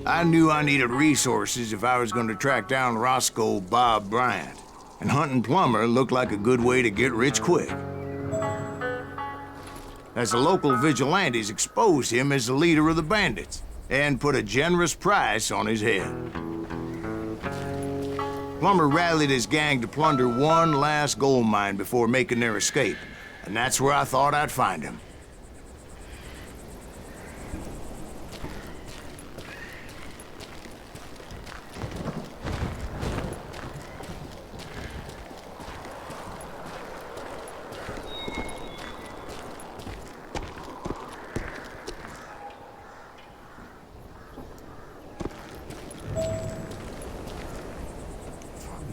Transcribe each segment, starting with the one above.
I knew I needed resources if I was going to track down Roscoe Bob Bryant, and hunting Plummer looked like a good way to get rich quick. As the local vigilantes exposed him as the leader of the bandits, and put a generous price on his head. Plummer rallied his gang to plunder one last gold mine before making their escape, and that's where I thought I'd find him.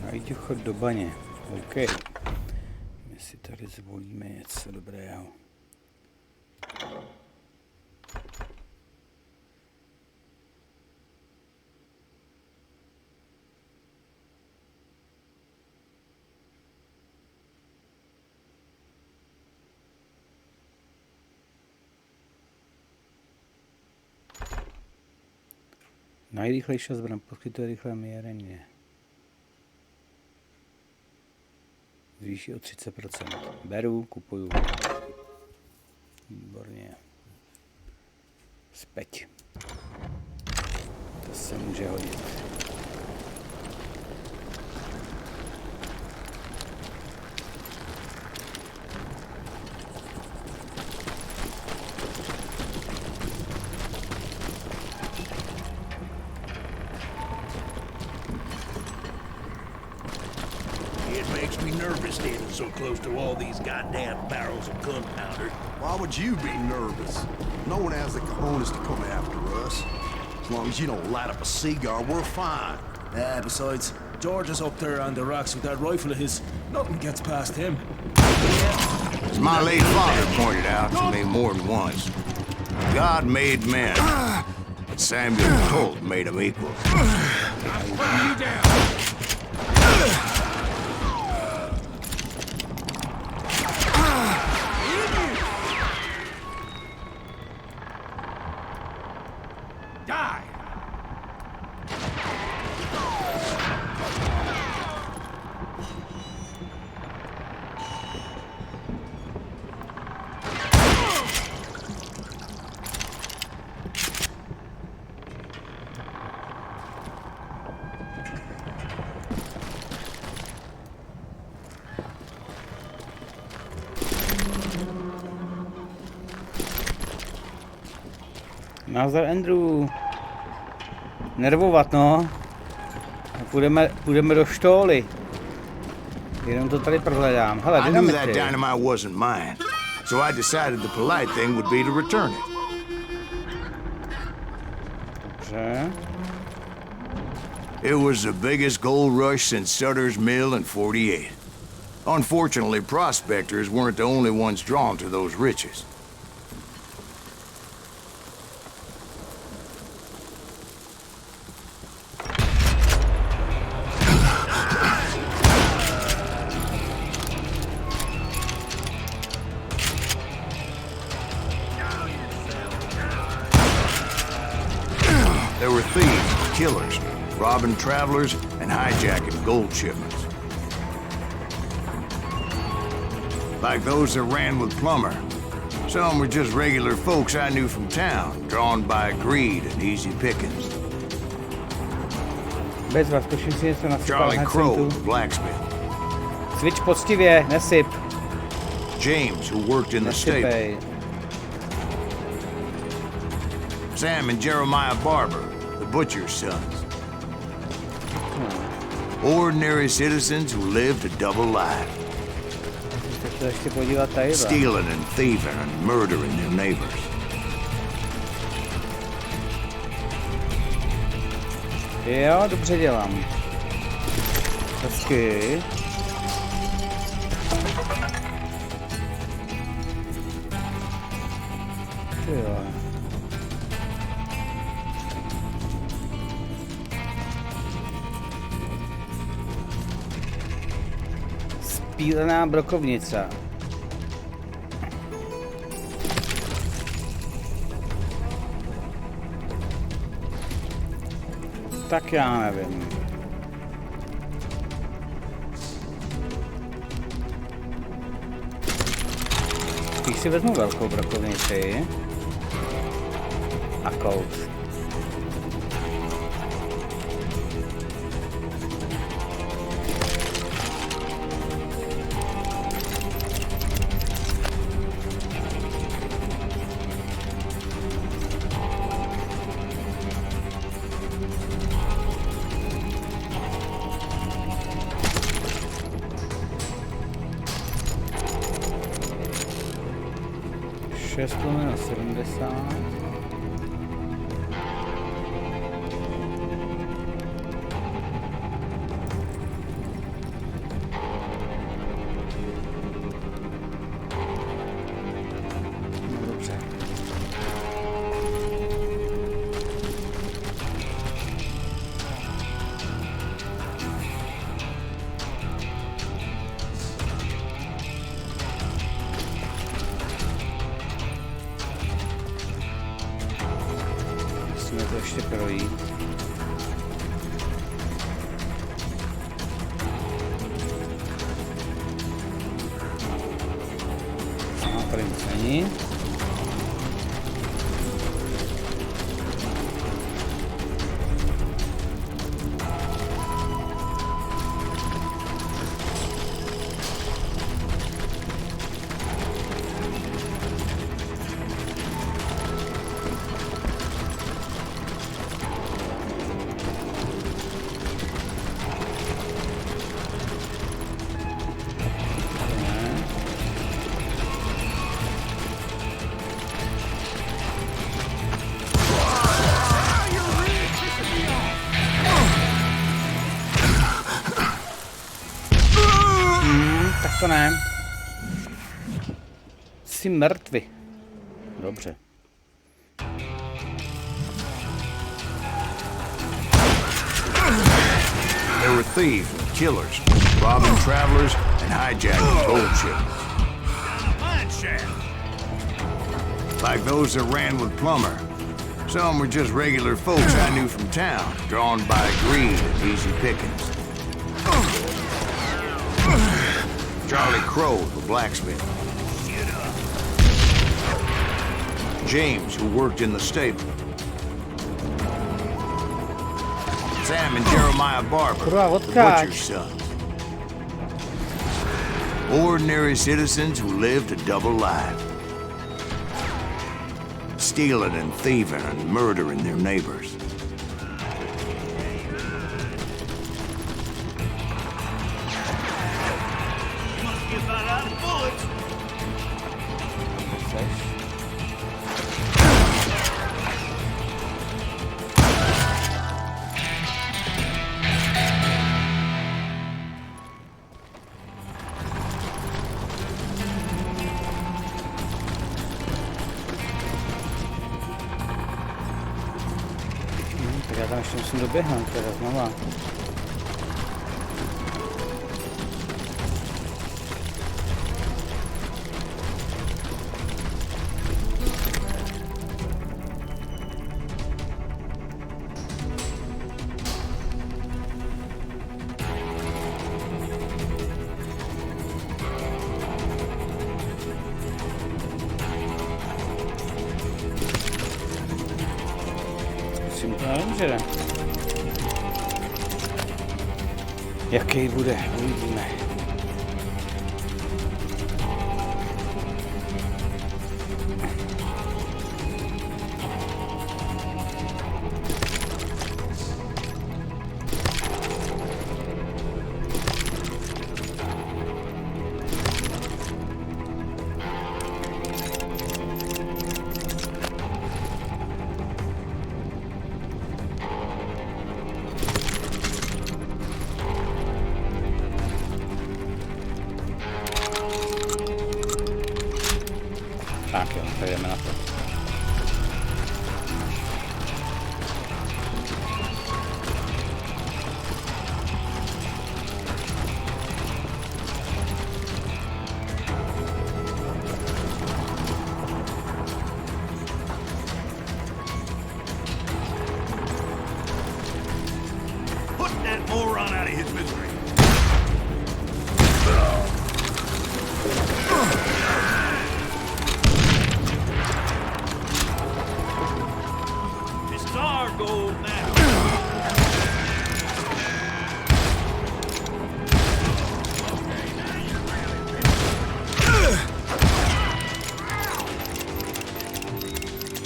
Najdi chod do baně. OK. My si tady zvolíme něco dobrého. Nejrychlejší zbraň poskytuje rychlé měření. Zvýší o 30%. Beru, kupuju. Výborně. Speť. To se může hodit. So close to all these goddamn barrels of gunpowder. Why would you be nervous? No one has the cojones to come after us. As long as you don't light up a cigar, we're fine. Besides, George is up there on the rocks with that rifle of his. Nothing gets past him. As my late father pointed out to me more than once, God made men, but Samuel Colt made them equal. I'm putting you down. Nazdar, Andrew. Nervovat, no. Půjdeme do štoly. Jenom to tady prohledám. Hele, I knew that dynamite wasn't mine, so I decided the polite thing would be to return it. Dobře. It was the biggest gold rush since Sutter's Mill in '48. Unfortunately, prospectors weren't the only ones drawn to those riches. There were thieves, killers, robbing travelers, and hijacking gold shipments. Like those that ran with Plummer. Some were just regular folks I knew from town, drawn by greed and easy pickings. Bezva, zkuším si něco nasypat. Charlie Crow, blacksmith. Cvič poctivě, nesyp. James, who worked in the stable. Nesypej. Sam and Jeremiah Barber, the butcher's sons. Ordinary citizens who lived a double life. Stealing and thieving and murdering their neighbors. Jo, dobře dělám. Hezky. Jo. Spílená brokovnice. Tak já nevím. Spíš si vezmu velkou brokovnici a kouř. Lomeno 70. No dobře. Musíme to ještě projít. Aha, tady nic není. Tak to ne. Jsi mrtví. Dobře. They were thieves and killers, robbing travelers and hijacking gold shipments. Like those that ran with Plummer. Some were just regular folks I knew from town, drawn by greed and easy pickings. Charlie Crow, the blacksmith. James, who worked in the stable. Sam and Jeremiah Barber, the butcher's sons. Ordinary citizens who lived a double life. Stealing and thieving and murdering their neighbors. Tak já tam ještě musím doběhnout teda znova. Nevím, že ne. Jaký bude, uvidíme. Tak jo, tak jdeme na to. run out of his misery. This is our goal now.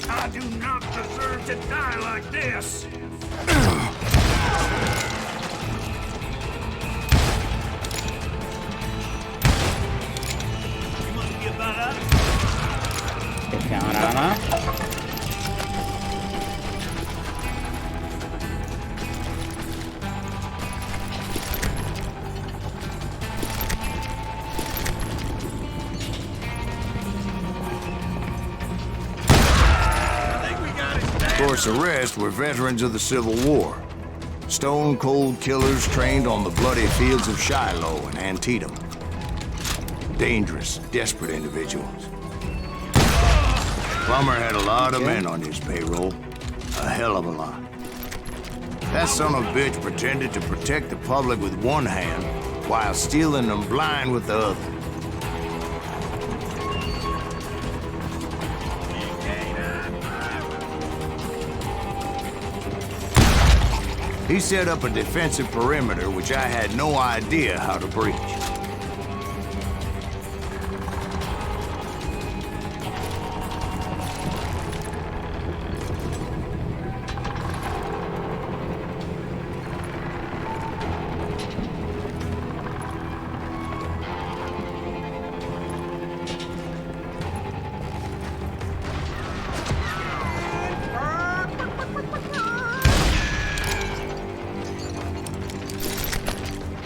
I do not deserve to die like this. You must be about out of Pěkná rána. Of course, the rest were veterans of the Civil War. Stone-cold killers trained on the bloody fields of Shiloh and Antietam. Dangerous, desperate individuals. Plummer had a lot of men on his payroll. A hell of a lot. That son of a bitch pretended to protect the public with one hand while stealing them blind with the other. He set up a defensive perimeter which I had no idea how to breach.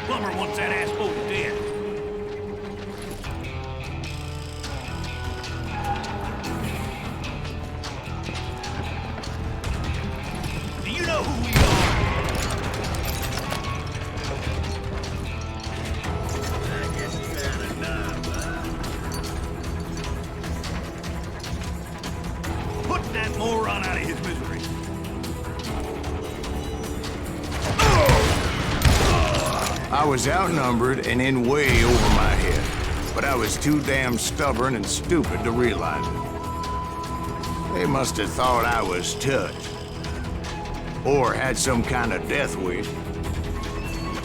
Plumber wants that asshole dead. Do you know who we are? I guess you had enough, huh? Put that moron out of his misery. I was outnumbered and in way over my head, but I was too damn stubborn and stupid to realize it. They must have thought I was touched. Or had some kind of death wish,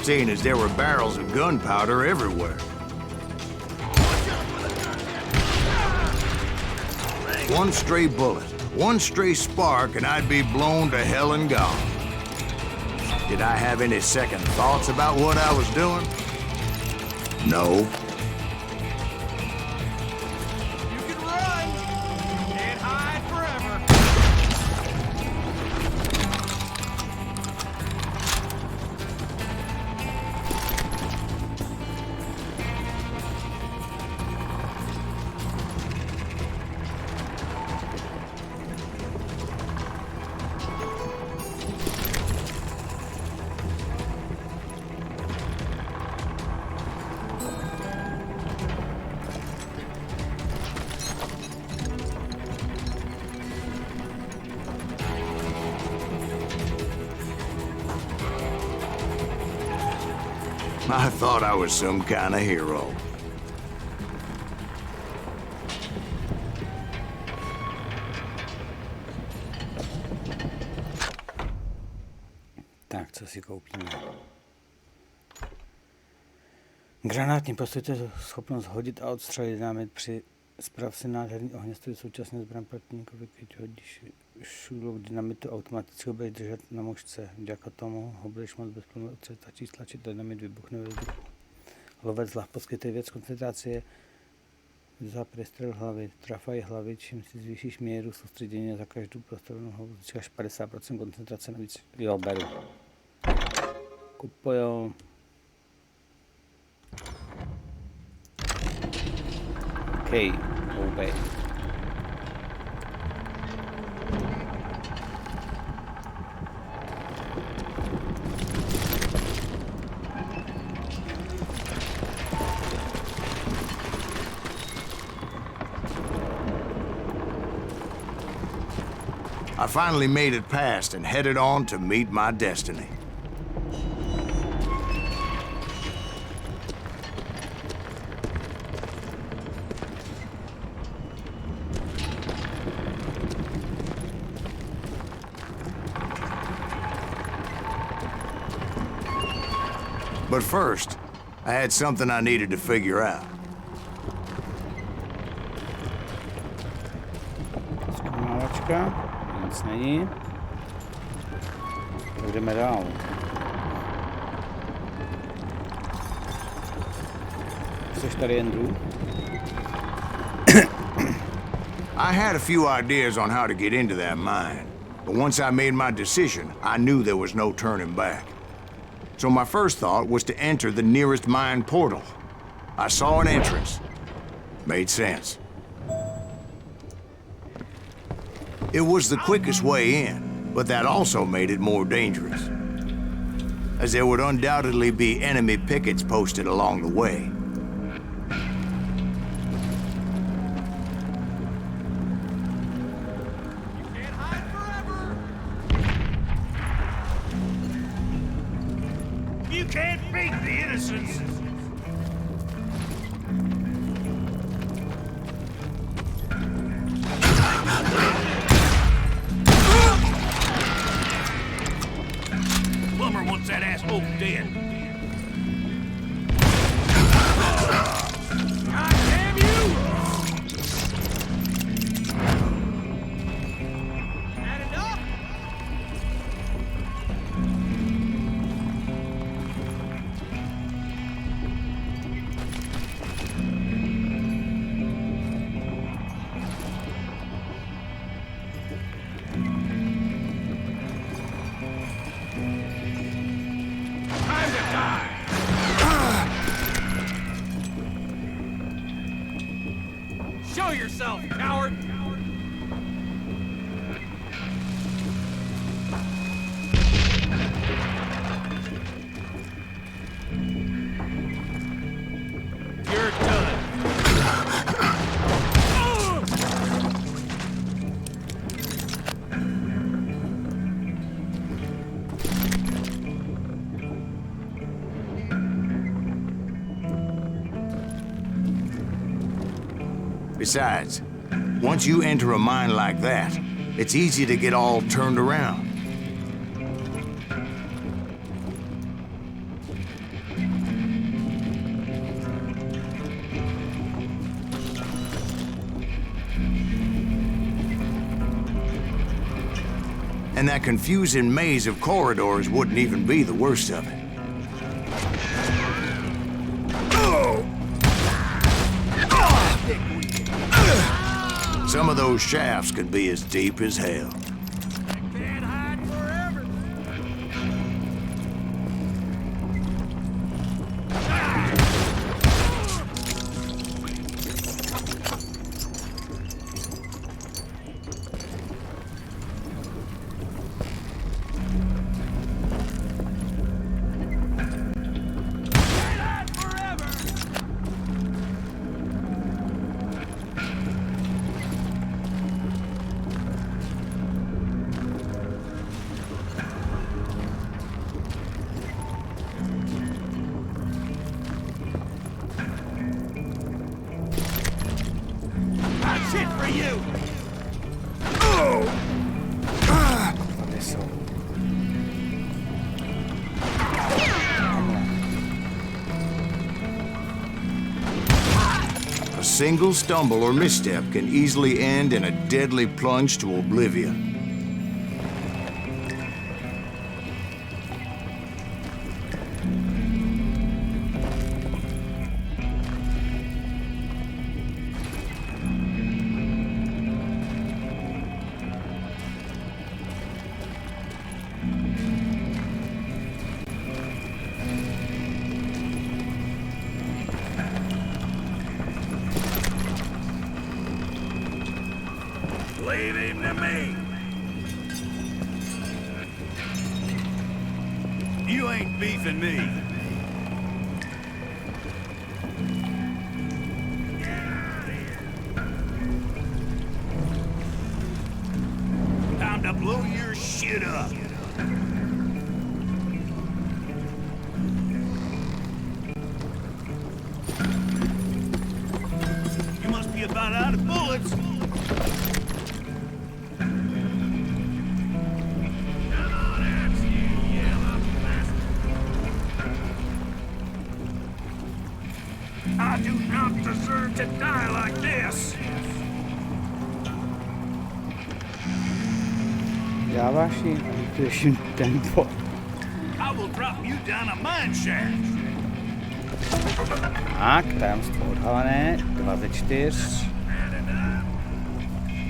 seeing as there were barrels of gunpowder everywhere. One stray bullet, one stray spark, and I'd be blown to hell and gone. Did I have any second thoughts about what I was doing? No. You can run. Can't hide forever. I thought I was some kind of hero. Tak, co si koupíme? Granátní postoj, to je schopnost hodit a odstřelit námet při spravce nádherný ohňostroj, současně zbraň protivníkovi, když hodíš šudu dynamitu, automaticky ho budeš držet na mužce. Děka tomu ho budeš moct bezproblémů odstřelit, stačí stlačit, dynamit vybuchne ve vzduchu. Lovec zlah poskytuje věc koncentrace za přestřel hlavy. Trafají hlavy, čím si zvýšíš míru soustředění za každou prostorovnou hlavu. Získáš 50% koncentrace navíc. Jo, beru. Kupuju. Okay, obey. I finally made it past and headed on to meet my destiny. But first, I had something I needed to figure out. Zkoumávačka, nic není. Tak jdeme dál. Jseš tady, Andrew? I had a few ideas on how to get into that mine, but once I made my decision, I knew there was no turning back. So my first thought was to enter the nearest mine portal. I saw an entrance. Made sense. It was the quickest way in, but that also made it more dangerous, as there would undoubtedly be enemy pickets posted along the way. Can't hide forever. You can't beat the innocents. Plumber wants that asshole dead. God damn you! Had enough? Time to die! Show yourself, coward! You're done. Besides, once you enter a mine like that, it's easy to get all turned around. And that confusing maze of corridors wouldn't even be the worst of it. Some of those shafts could be as deep as hell. Can't hide forever. Can't hide forever. That's it for you. Tady jsou. A single stumble or misstep can easily end in a deadly plunge to oblivion. Leave him to me. You ain't beefing me. Get out of here. Time to blow your shit up. You must be about out of bullets. Come on, axe, you yellow bastard. Dáváš jim a diktuješ jim tempo. I will drop you down a mine shaft. Tak, tajemstvo odhalené, 2 ze 4.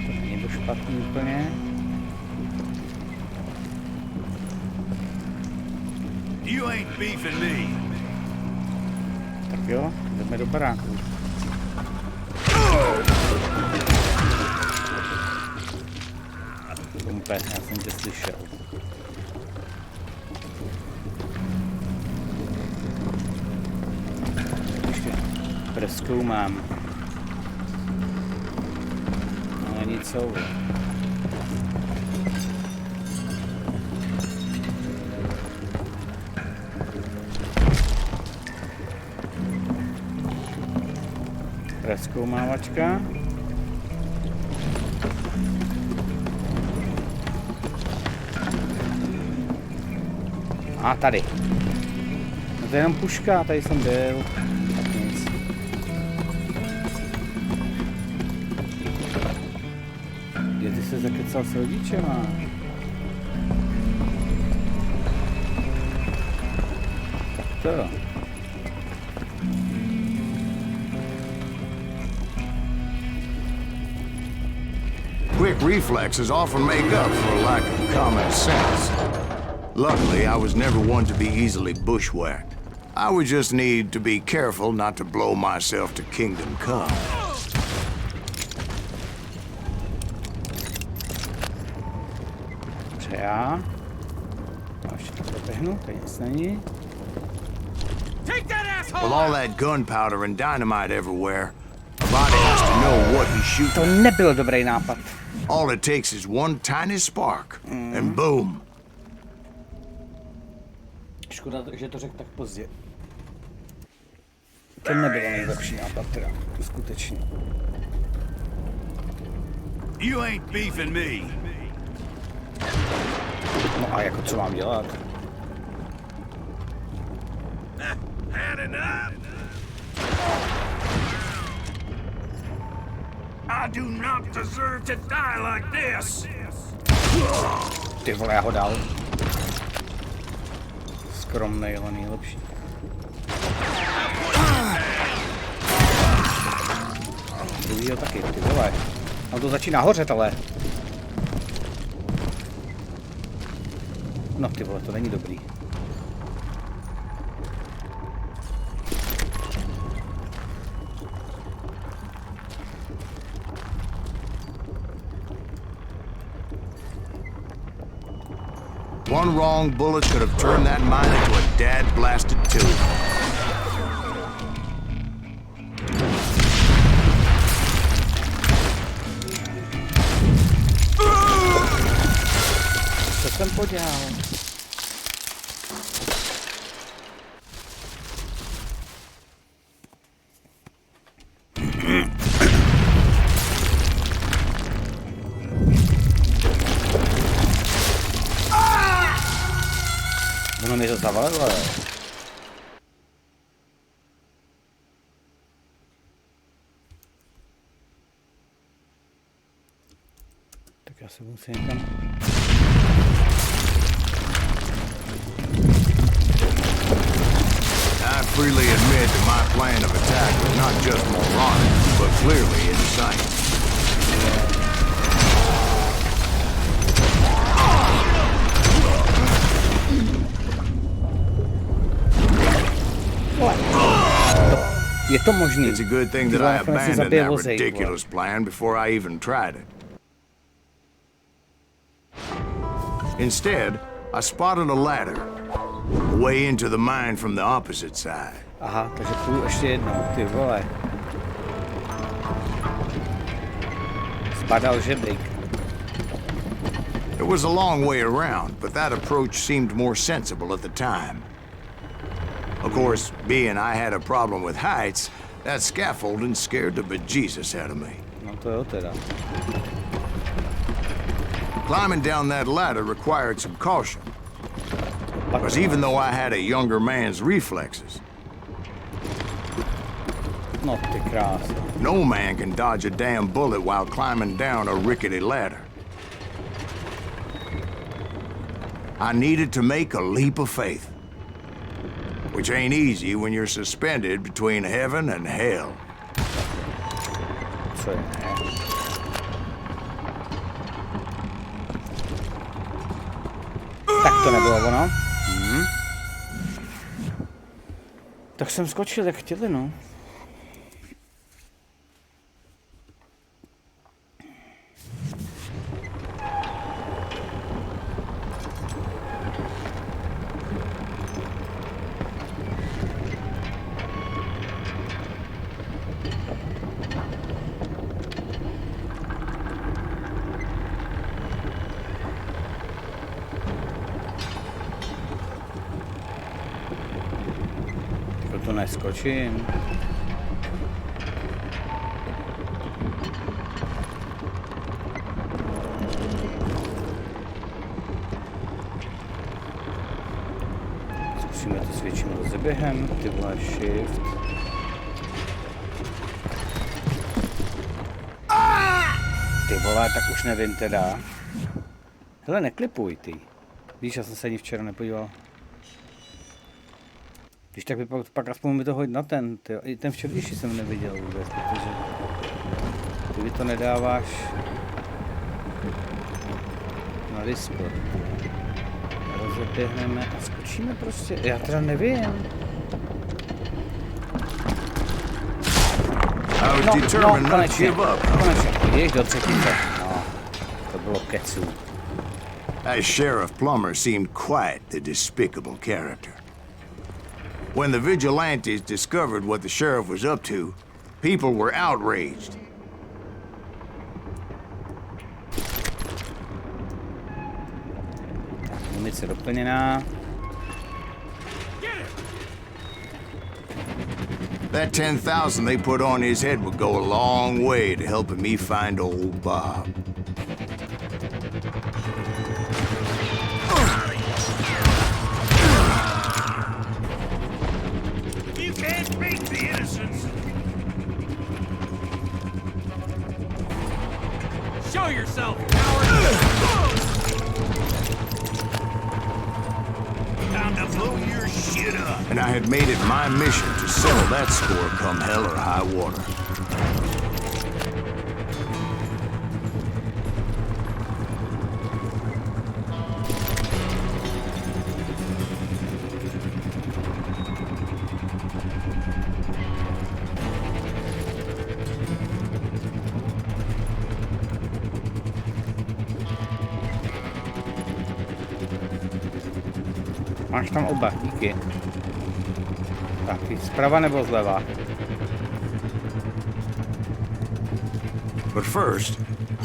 To není to špatný úplně. You ain't beefing me. Tak jo, jdeme do baráku. Úplně, já jsem tě slyšel. Ještě prozkoumám. Ale nic souvi. Prozkoumávačka. A tady. No to je jenom puška, tady jsem byl. Tak nic. Kde ty se zakecal s rodičema? Tak to jo. Quick reflexes often make up for a lack of common sense. Luckily, I was never one to be easily bushwhacked. I would just need to be careful not to blow myself to kingdom come. Dobře, já. A ještě to proběhnu, tady nic není. Take that asshole! With all that gunpowder and dynamite everywhere, a body has to know what he's shooting. To nebyl dobrý nápad. All it takes is one tiny spark, and boom. Škoda, že to řekl tak pozdě. To nebyl nejlepší nápad teda, skutečně. You ain't beefing me. No a jako co mám dělat? Had enough? I do not deserve to die like this. Ty vole, já ho dal. Skromnej, ale nejlepší. Druhýho taky, ty vole. A to začíná hořet, ale. No ty vole, to není dobrý. One wrong bullet could have turned that mine into a dad-blasted tube. Co jsem podělal? Ono mi to zavalilo. Tak já se musím někam... I freely admit that my plan of attack was not just moronic, but clearly insane. Je to možný. It's a good thing that I abandoned that ridiculous plan before I even tried it. Instead, I spotted a ladder, a way into the mine from the opposite side. Aha, takže půjdu ještě jednou, ty vole. Spadal žebřík. It was a long way around, but that approach seemed more sensible at the time. Of course, being I had a problem with heights, that scaffolding scared the bejesus out of me. No to jo teda. Climbing down that ladder required some caution. Because even though I had a younger man's reflexes, No ty krása. no man can dodge a damn bullet while climbing down a rickety ladder. I needed to make a leap of faith. Which ain't easy when you're suspended between heaven and hell. Co je? Tak to nebylo ono. Tak jsem skočil, jak chtěli, no. To neskočím. Zkusíme to s větším rozeběhem. Ty vole, shift. Ty vole, tak už nevím teda. Hele, neklipuj ty. Víš, já jsem se ani včera nepodíval. Když tak by pak aspoň mi to hodit na ten, tyjo. I ten včerejší jsem neviděl vůbec, protože ty to nedáváš na Discord. Rozeběhneme a skočíme prostě, já teda nevím. No, konečně, jdeš do třetice. No, to bylo keců. That Sheriff Plummer seemed quite the despicable character. When the vigilantes discovered what the sheriff was up to, people were outraged. Munice doplněná. That 10,000 they put on his head would go a long way to helping me find old Bob. You can't beat the innocents. Show yourself, coward! Time to blow your shit up. And I had made it my mission to settle that score come hell or high water. Máš tam oba, díky. Tak, zprava nebo zleva? But first,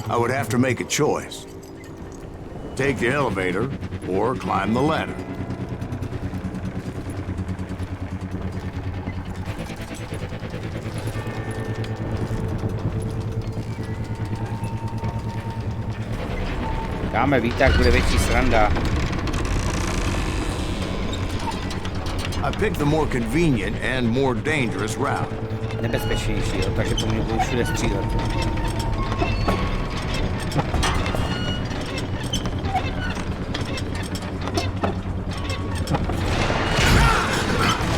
I would have to make a choice. Take the elevator or climb the ladder. Dáme výtah, bude větší sranda. I picked the more convenient and more dangerous route. Nebezpečnější, jo, takže po mně budou všude střílet.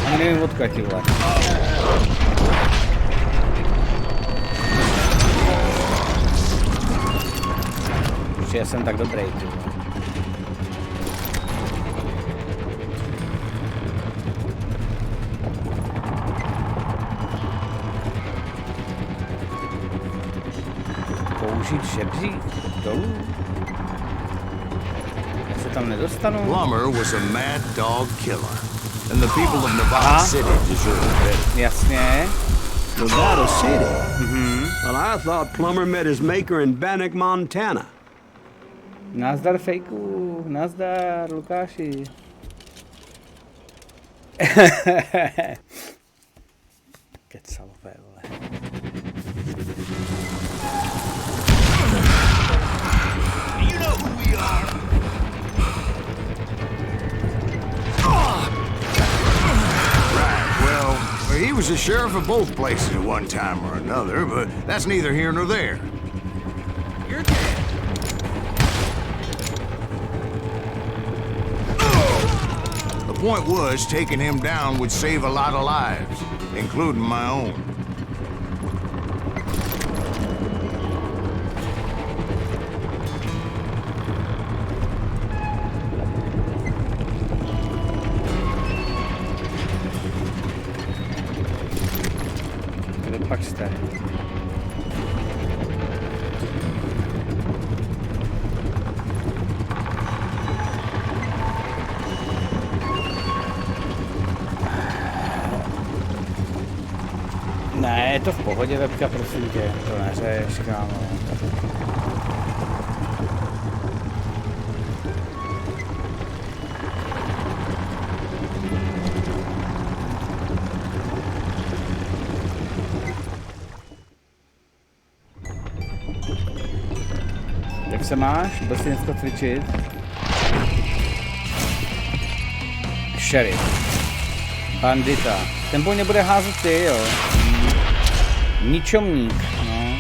Ani nevím odkud, ty vole. Ještě já jsem tak dobrý, ty vole. Použít šebřík dolů? Já se tam nedostanu. Plummer was a mad dog killer, and the people of Nevada City deserved better. Jasně. Nevada City? Well, I thought Plummer met his maker in Bannock, Montana. Nazdar fejku, nazdar Lukáši. Kecalové, vole. You know who we are. Right, well, he was the sheriff of both places at one time or another, but that's neither here nor there. You're dead. point was, taking him down would save a lot of lives, including my own. Kde pak jste? Ne, je to v pohodě, webka, prosím tě, to neřeš, kámo. Jak se máš? Byl jsi dneska cvičit? Šerif. Bandita. Ten po ně bude házet ty, jo. Ničomník, no.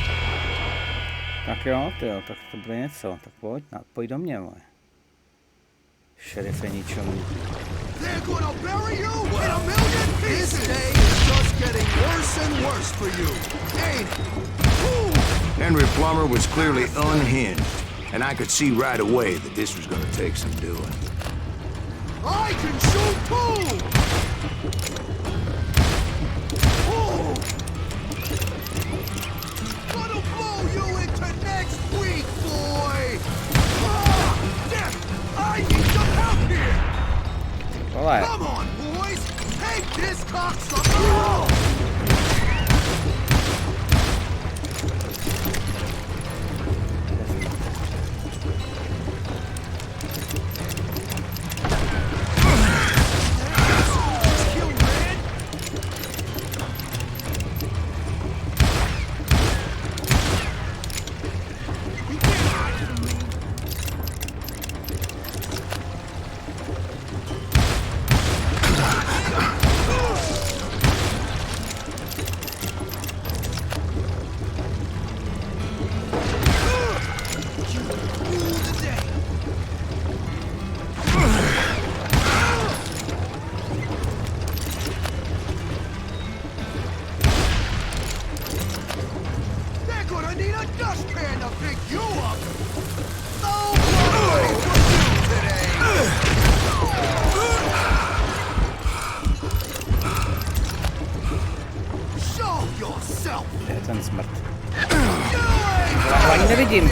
Tak jo, tyjo, tak to bude něco. Tak pojď do mě, moje. Šerife ničomník. They're gonna bury you in a million pieces! This day is just getting worse and worse for you, ain't it? Henry Plummer was clearly unhinged, and I could see right away that this was gonna take some doing. I can shoot too! Oh! Gonna blow you into next week, boy! Ah! Damn! I need some help here! Vole. Come on, boys! Take this cocksucker! Kde je ten smrt? Já ani nevidím.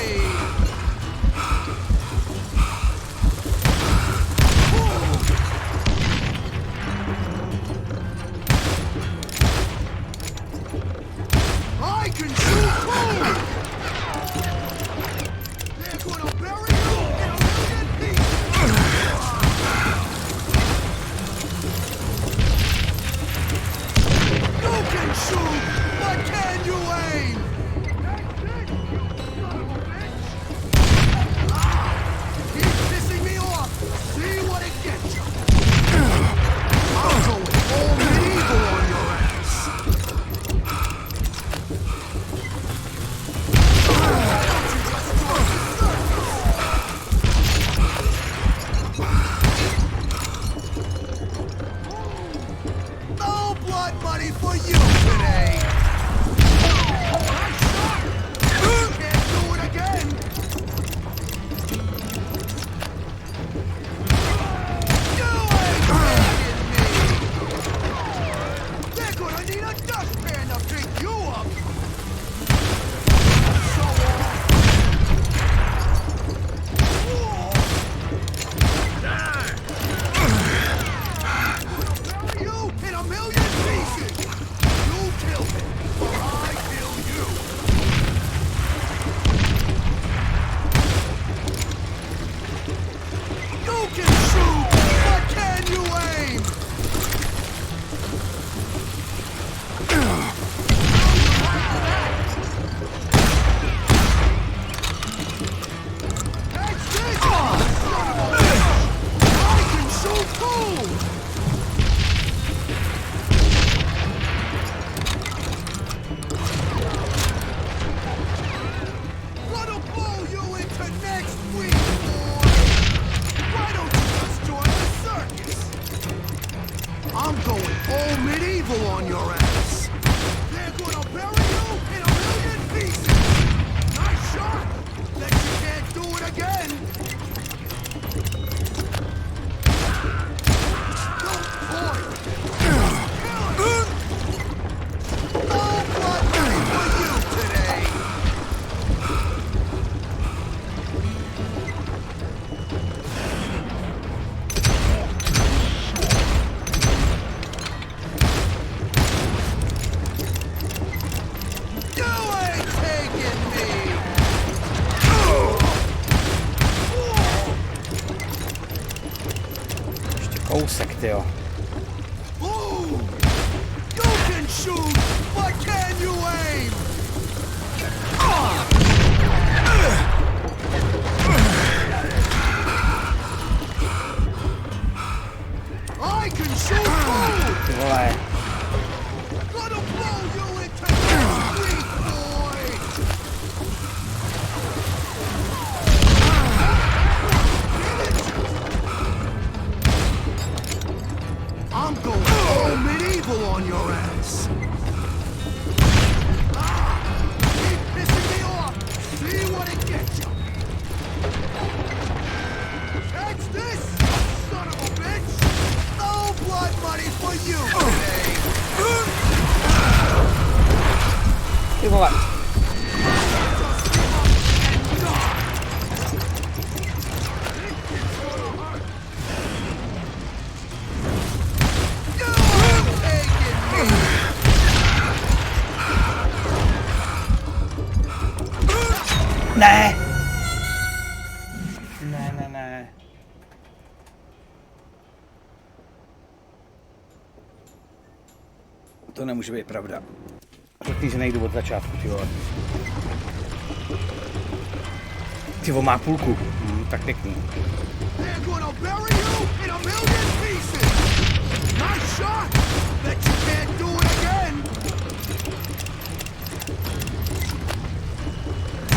kousek, tyjo. You can shoot, but can you aim? I can shoot too! Ty vole. Gonna blow you into next week, boy! I'm going all medieval on your ass! Keep pissing me off! See what it gets you! Catch this, son of a bitch! No blood money for you today! Ty vole. Ne! Ne. To nemůže být pravda. Řekni, že nejdu od začátku, ty vole. Ty vole, má půlku. Tak pěkný. They're gonna bury you in a million pieces! Nice shot! Bet you can't do it again!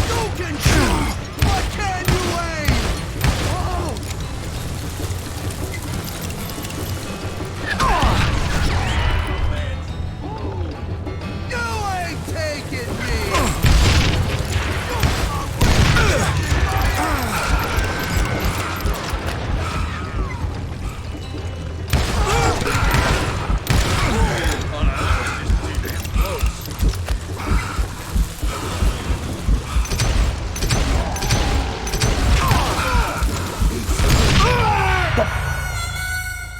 You can shoot, but can you aim? Oh! You ain't taking me!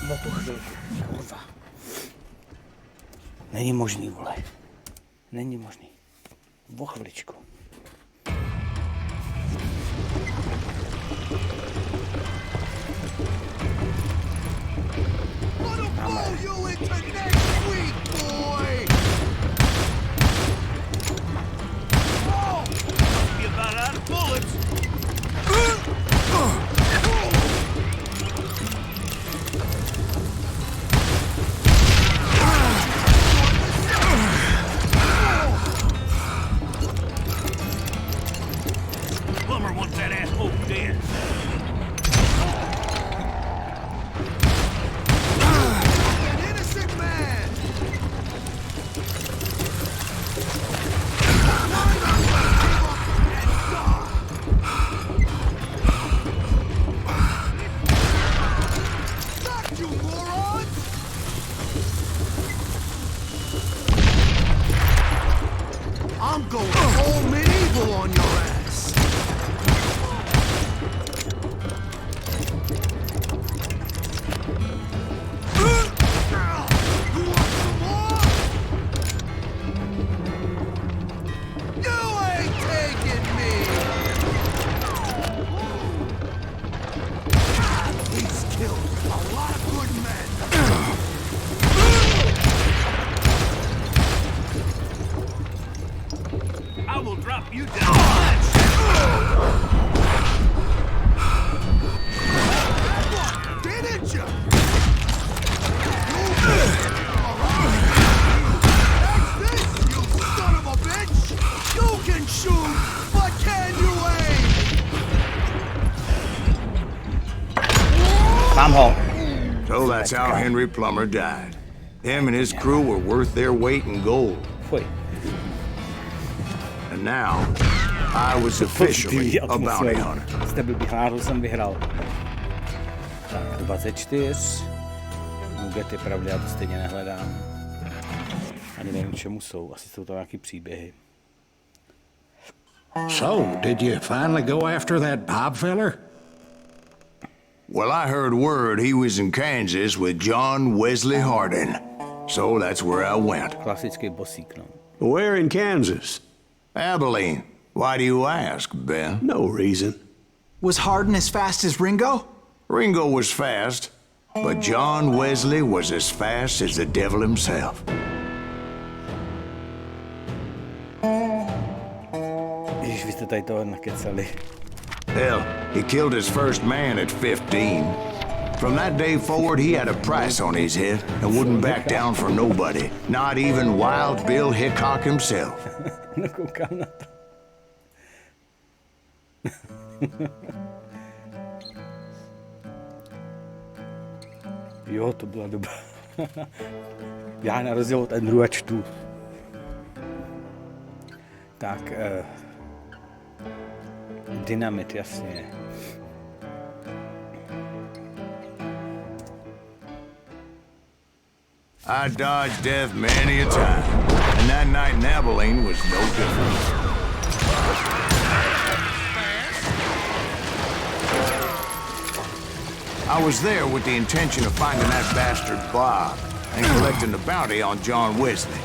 Za tu chvilku, kurva. Není možný, vole. Není možný. O chviličku. Blow you into next week, boy! Oh! Be about out of bullets. Plumber wants that asshole dead. An innocent man! Stop, you morons! I'm going all medieval on your ass! You want some more? You ain't taking me! He's killed a lot of good men! I will drop you down. Didn't you? That's this, you son of a bitch! You can shoot, but can you aim? Mám ho. So that's how Henry Plummer died. Him and his crew were worth their weight in gold. Fuj. And now, I was officially a bounty hunter. Jste byl náhodou jsem vyhrál. Tak, 24. Nugety, pravda, já to stejně nehledám. Ani nevím, čemu jsou. Asi jsou to nějaký příběhy. So, did you finally go after that Bob feller? Well, I heard word he was in Kansas with John Wesley Hardin. So that's where I went. Klasický bosík, no. Where in Kansas? Abilene. Why do you ask, Ben? No reason. Was Hardin as fast as Ringo? Ringo was fast. But John Wesley was as fast as the devil himself. Ježiš, vy jste tady toho nakecali. Hell, he killed his first man at 15. From that day forward, he had a price on his head and wouldn't back down for nobody, not even Wild Bill Hickok himself. No koukám na to. Jo, to byla doba. Já na rozdíl od Andrewa čtu. Tak, dynamit, jasně. I dodged death many a time, and that night in Abilene was no different. I was there with the intention of finding that bastard Bob and collecting the bounty on John Wesley.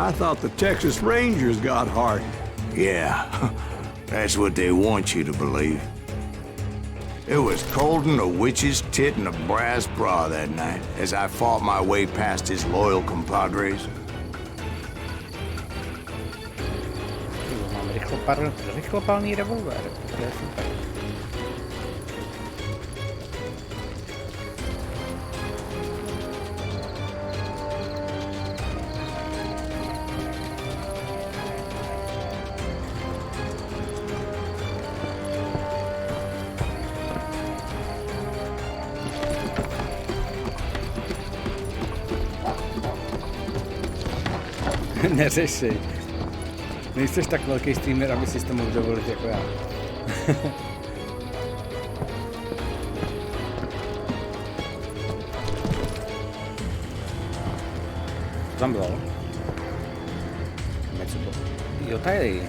I thought the Texas Rangers got heart. Yeah, that's what they want you to believe. It was cold in a witch's tit and a brass bra that night as I fought my way past his loyal compadres. Mám rychlopalný revolver, to je super. Neřešej. Nejseš tak velký streamer, aby si to mohl dovolit jako já. Co tam bylo? Co to? Jo, tady.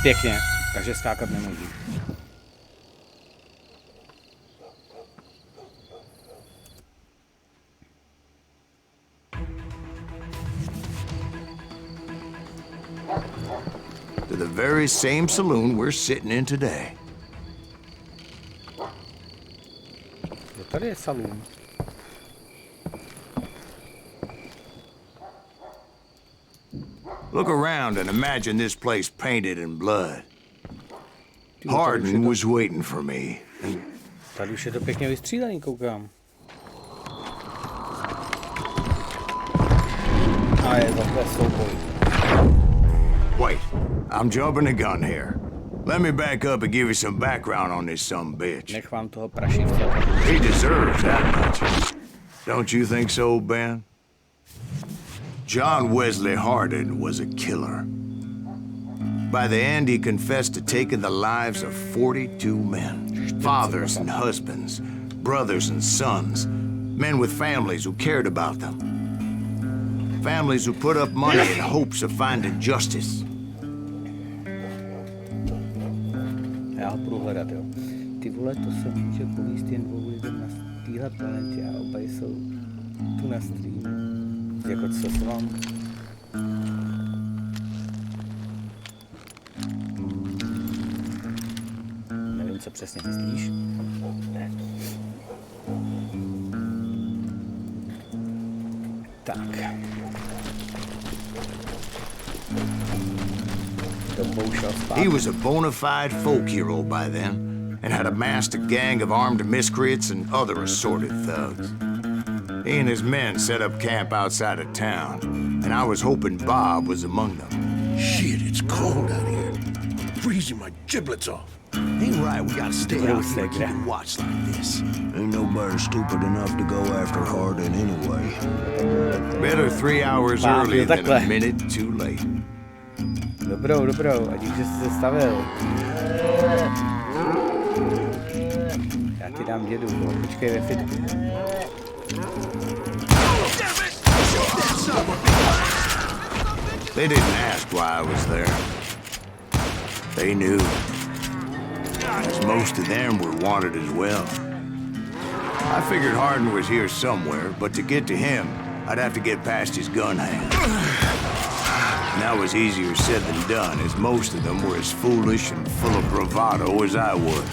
Pěkně, takže skákat nemůžu. To the very same saloon we're sitting in today. Jo, tady je saloon. Look around and imagine this place painted in blood. Hardin was waiting for me. Tady už je to pěkně vystřílený, koukám. A je zase souboj. Wait, I'm jumping the gun here. Let me back up and give you some background on this sumbitch. Nech vám toho prašivce. He deserves that much. Don't you think so, Ben? John Wesley Hardin was a killer. By the end, he confessed to taking the lives of 42 men. Fathers and husbands, brothers and sons, men with families who cared about them. Families who put up money in hopes of finding justice. Já ho budu hledat, jo. Ty vole, to se může povíst jen dvou lidem na téhle planetě a oba jsou tu na streamu. Jako co se vám přesně myslíš? Tak. He was a bona fide folk hero by then, and had amassed a gang of armed miscreants and other assorted thugs. He and his men set up camp outside of town, and I was hoping Bob was among them. Shit, it's cold out here. Freezing my giblets off. Ain't right, we gotta stay out here keeping watch like this. Ain't nobody stupid enough to go after Hardin anyway. Better 3 hours early than a minute too late. Dobrou, a díky, že jsi se stavil. Já ti dám dědu, počkej ve fitku. They didn't ask why I was there. They knew. As most of them were wanted as well. I figured Hardin was here somewhere, but to get to him, I'd have to get past his gun hand. And that was easier said than done, as most of them were as foolish and full of bravado as I was.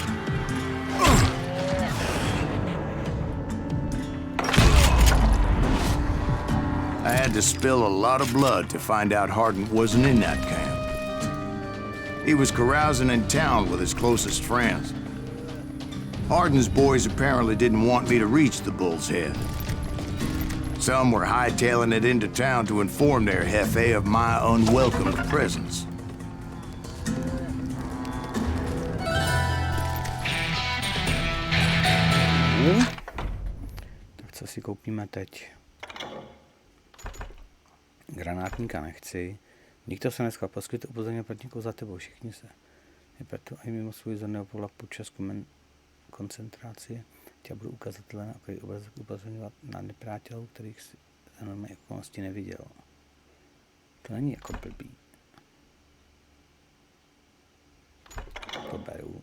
I had to spill a lot of blood to find out Hardin wasn't in that camp. He was carousing in town with his closest friends. Hardin's boys apparently didn't want me to reach the Bull's Head. Some were hightailing it into town to inform their jefe of my unwelcomed presence. Tak co si koupíme teď? Granátníka nechci. Nikdo se dneska poskytl upozornění protníků za tebou. Všichni se nepetu ani mimo svůj zorného pohla počas koncentrace. Já budu ukazatele na který obrazek upozorňovat na nepřátelů, kterých si za normální okolnosti neviděl. To není jako blbý. To beru.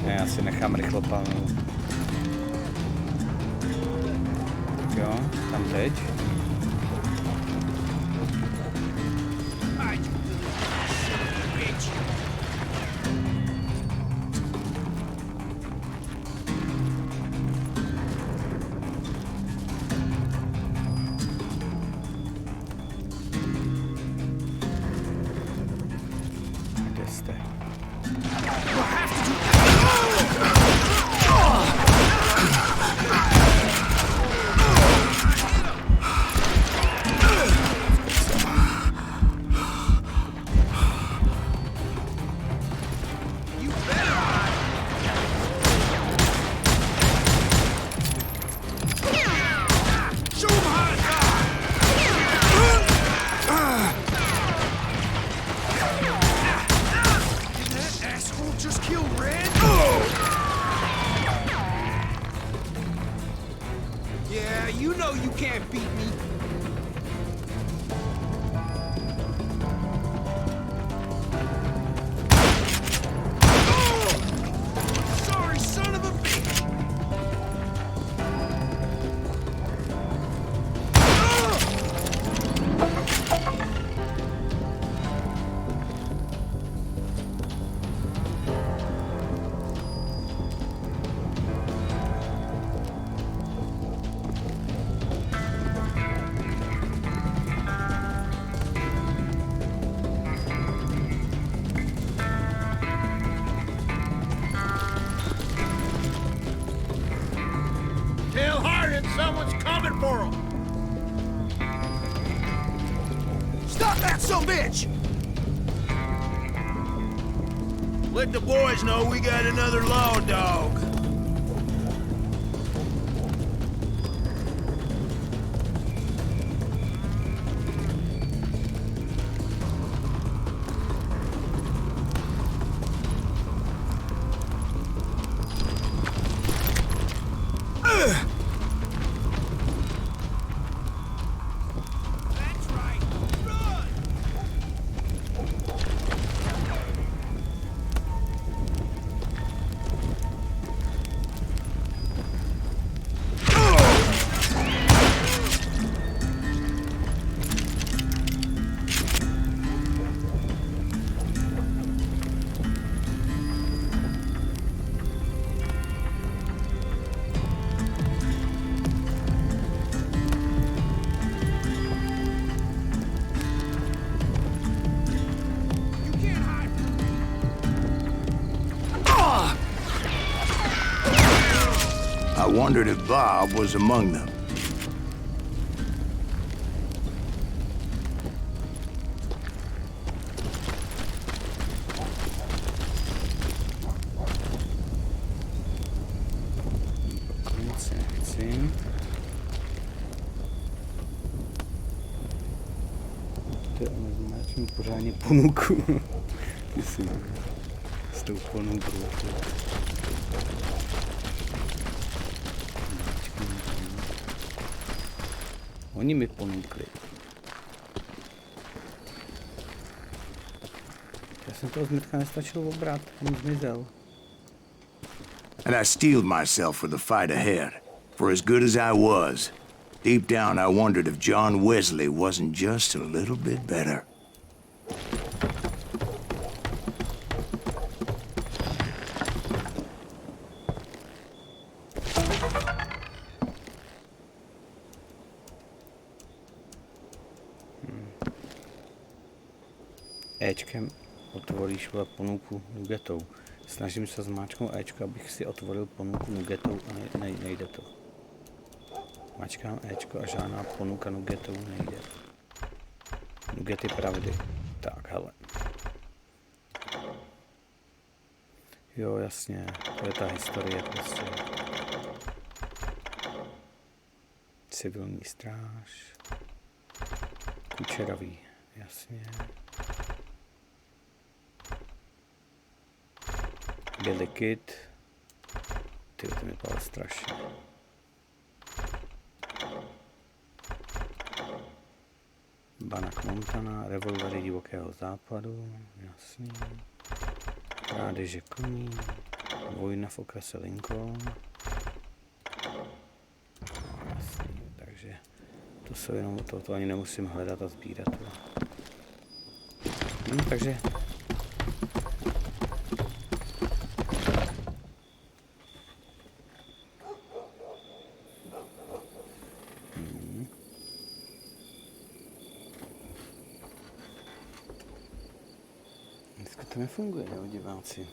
Já si nechám rychlo palnout. Tak jo, tam teď. Kde jste? Someone's coming for him! Stop that son of a bitch! Let the boys know we got another law dog. I wondered if Bob was among them. Nic nechci. To je nezmáčím pořádně ponuku. Myslím, s tou ponukou. Oni mi ponukli. Já jsem toho zmetka nestačil obrat, on zmizel. And I steeled myself for the fight ahead. For as good as I was, deep down I wondered if John Wesley wasn't just a little bit better. Ečkem otvoríš ponuku nugetou. Snažím se zmáčknout Ečko, abych si otvoril ponuku nugetou a nejde to. Mačkám Ečko a žádná ponuka nugetou nejde. Nugety pravdy. Tak, hele. Jo, jasně, to je ta historie prostě. Civilní stráž. Kučeravý, jasně. Billy Kid. Tyjo, to mi palo strašně. Banak Montana, revolvery divokého západu, jasný. Krádeže koní, vojna v okrese Lincoln. Jasný, takže to jsou jenom to ani nemusím hledat a sbírat. Takže to nefunguje, jo, diváci.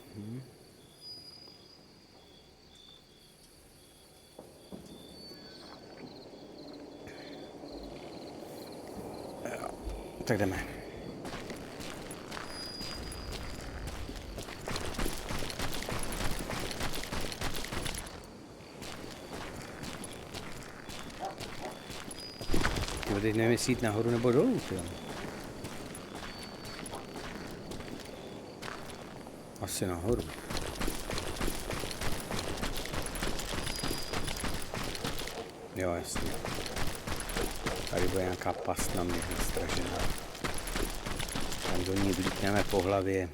Jo, tak jdeme. Teď nevím, jestli jít nahoru nebo dolů, jo. Asi nahoru. Jo, jasně. Tady bude nějaká past na mě nastražená. Tam do ní vlítneme po hlavě.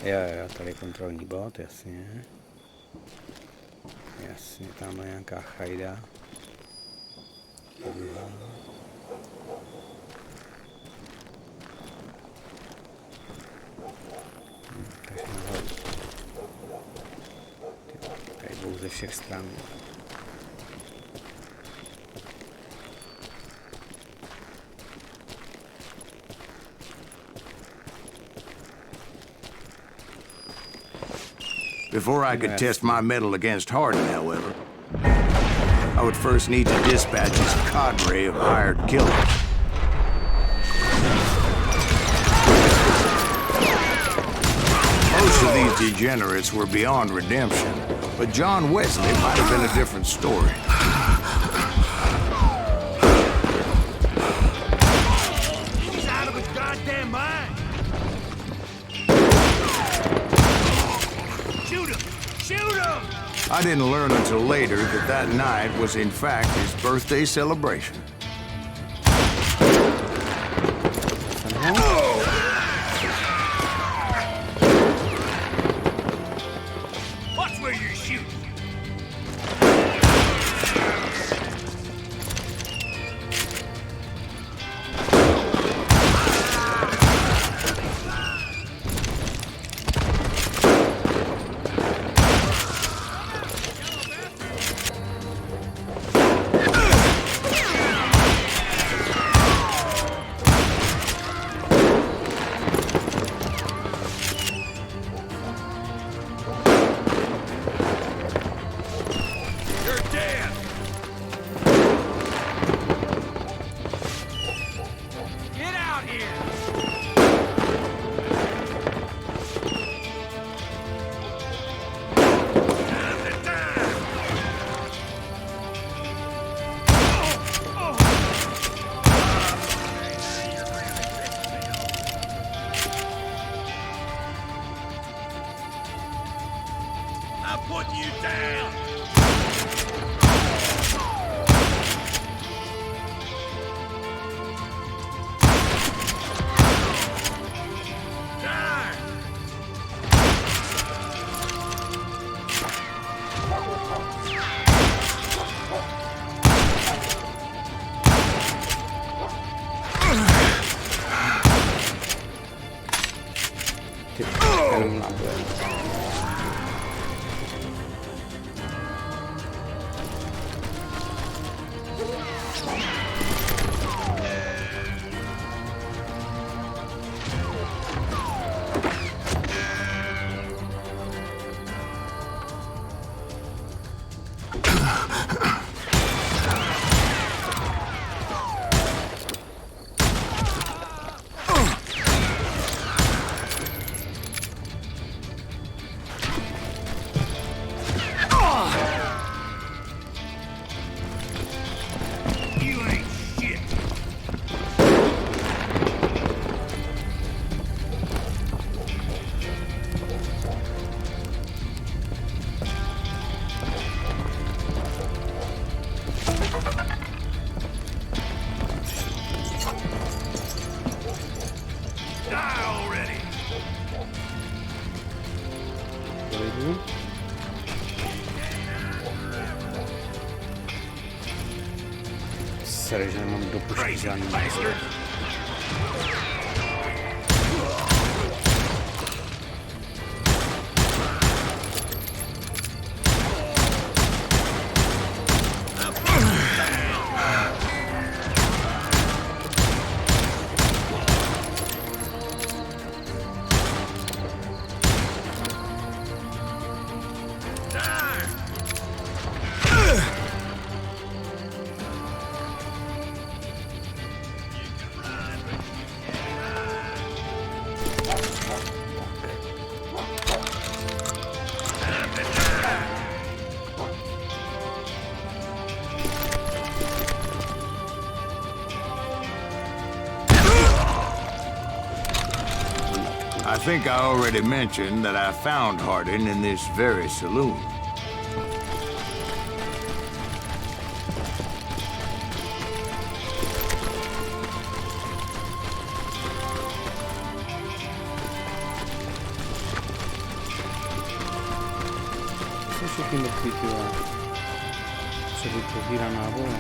Jo, tady je kontrolní bod, jasně. Jasně, tam je nějaká chajda. Ze všech stran. Before I could test my mettle against Hardin, however, I would first need to dispatch his cadre of hired killers. Most of these degenerates were beyond redemption, but John Wesley might have been a different story. He's out of his goddamn mind. Shoot him! Shoot him! I didn't learn until later that that night was in fact his birthday celebration. Watch where you're shooting. putting you down! Darn! Jenom náboje. Sere, že nemám dopuštět žádný názor. I think I already mentioned that I found Hardin in this very saloon. Jsou všichni mrtví, tyhle. Co vypovídá náboje.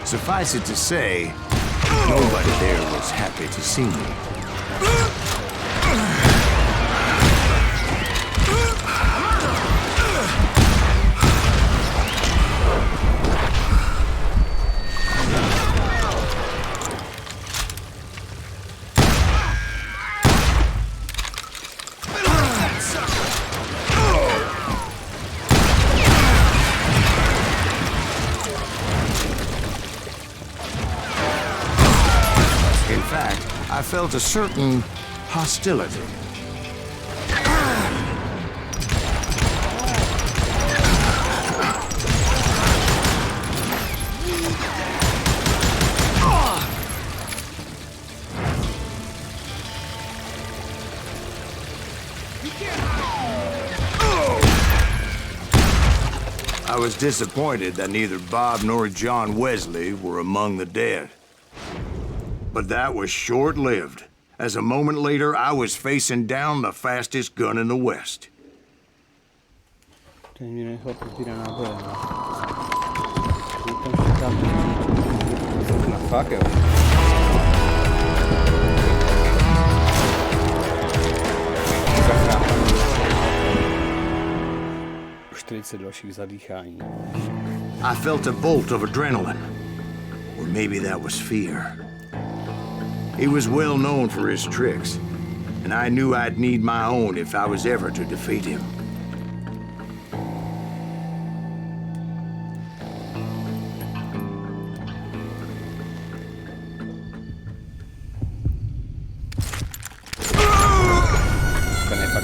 Suffice it to say, nobody there was happy to see me. I felt a certain hostility. I was disappointed that neither Bob nor John Wesley were among the dead. But that was short-lived, as a moment later I was facing down the fastest gun in the West. Ten mi nechal pozbírat náboje, no. Tam čekám na fakt, jo. Zachrápaný. 40 dalších zadýchání. I felt a bolt of adrenaline. Or maybe that was fear. He was well known for his tricks, and I knew I'd need my own if I was ever to defeat him.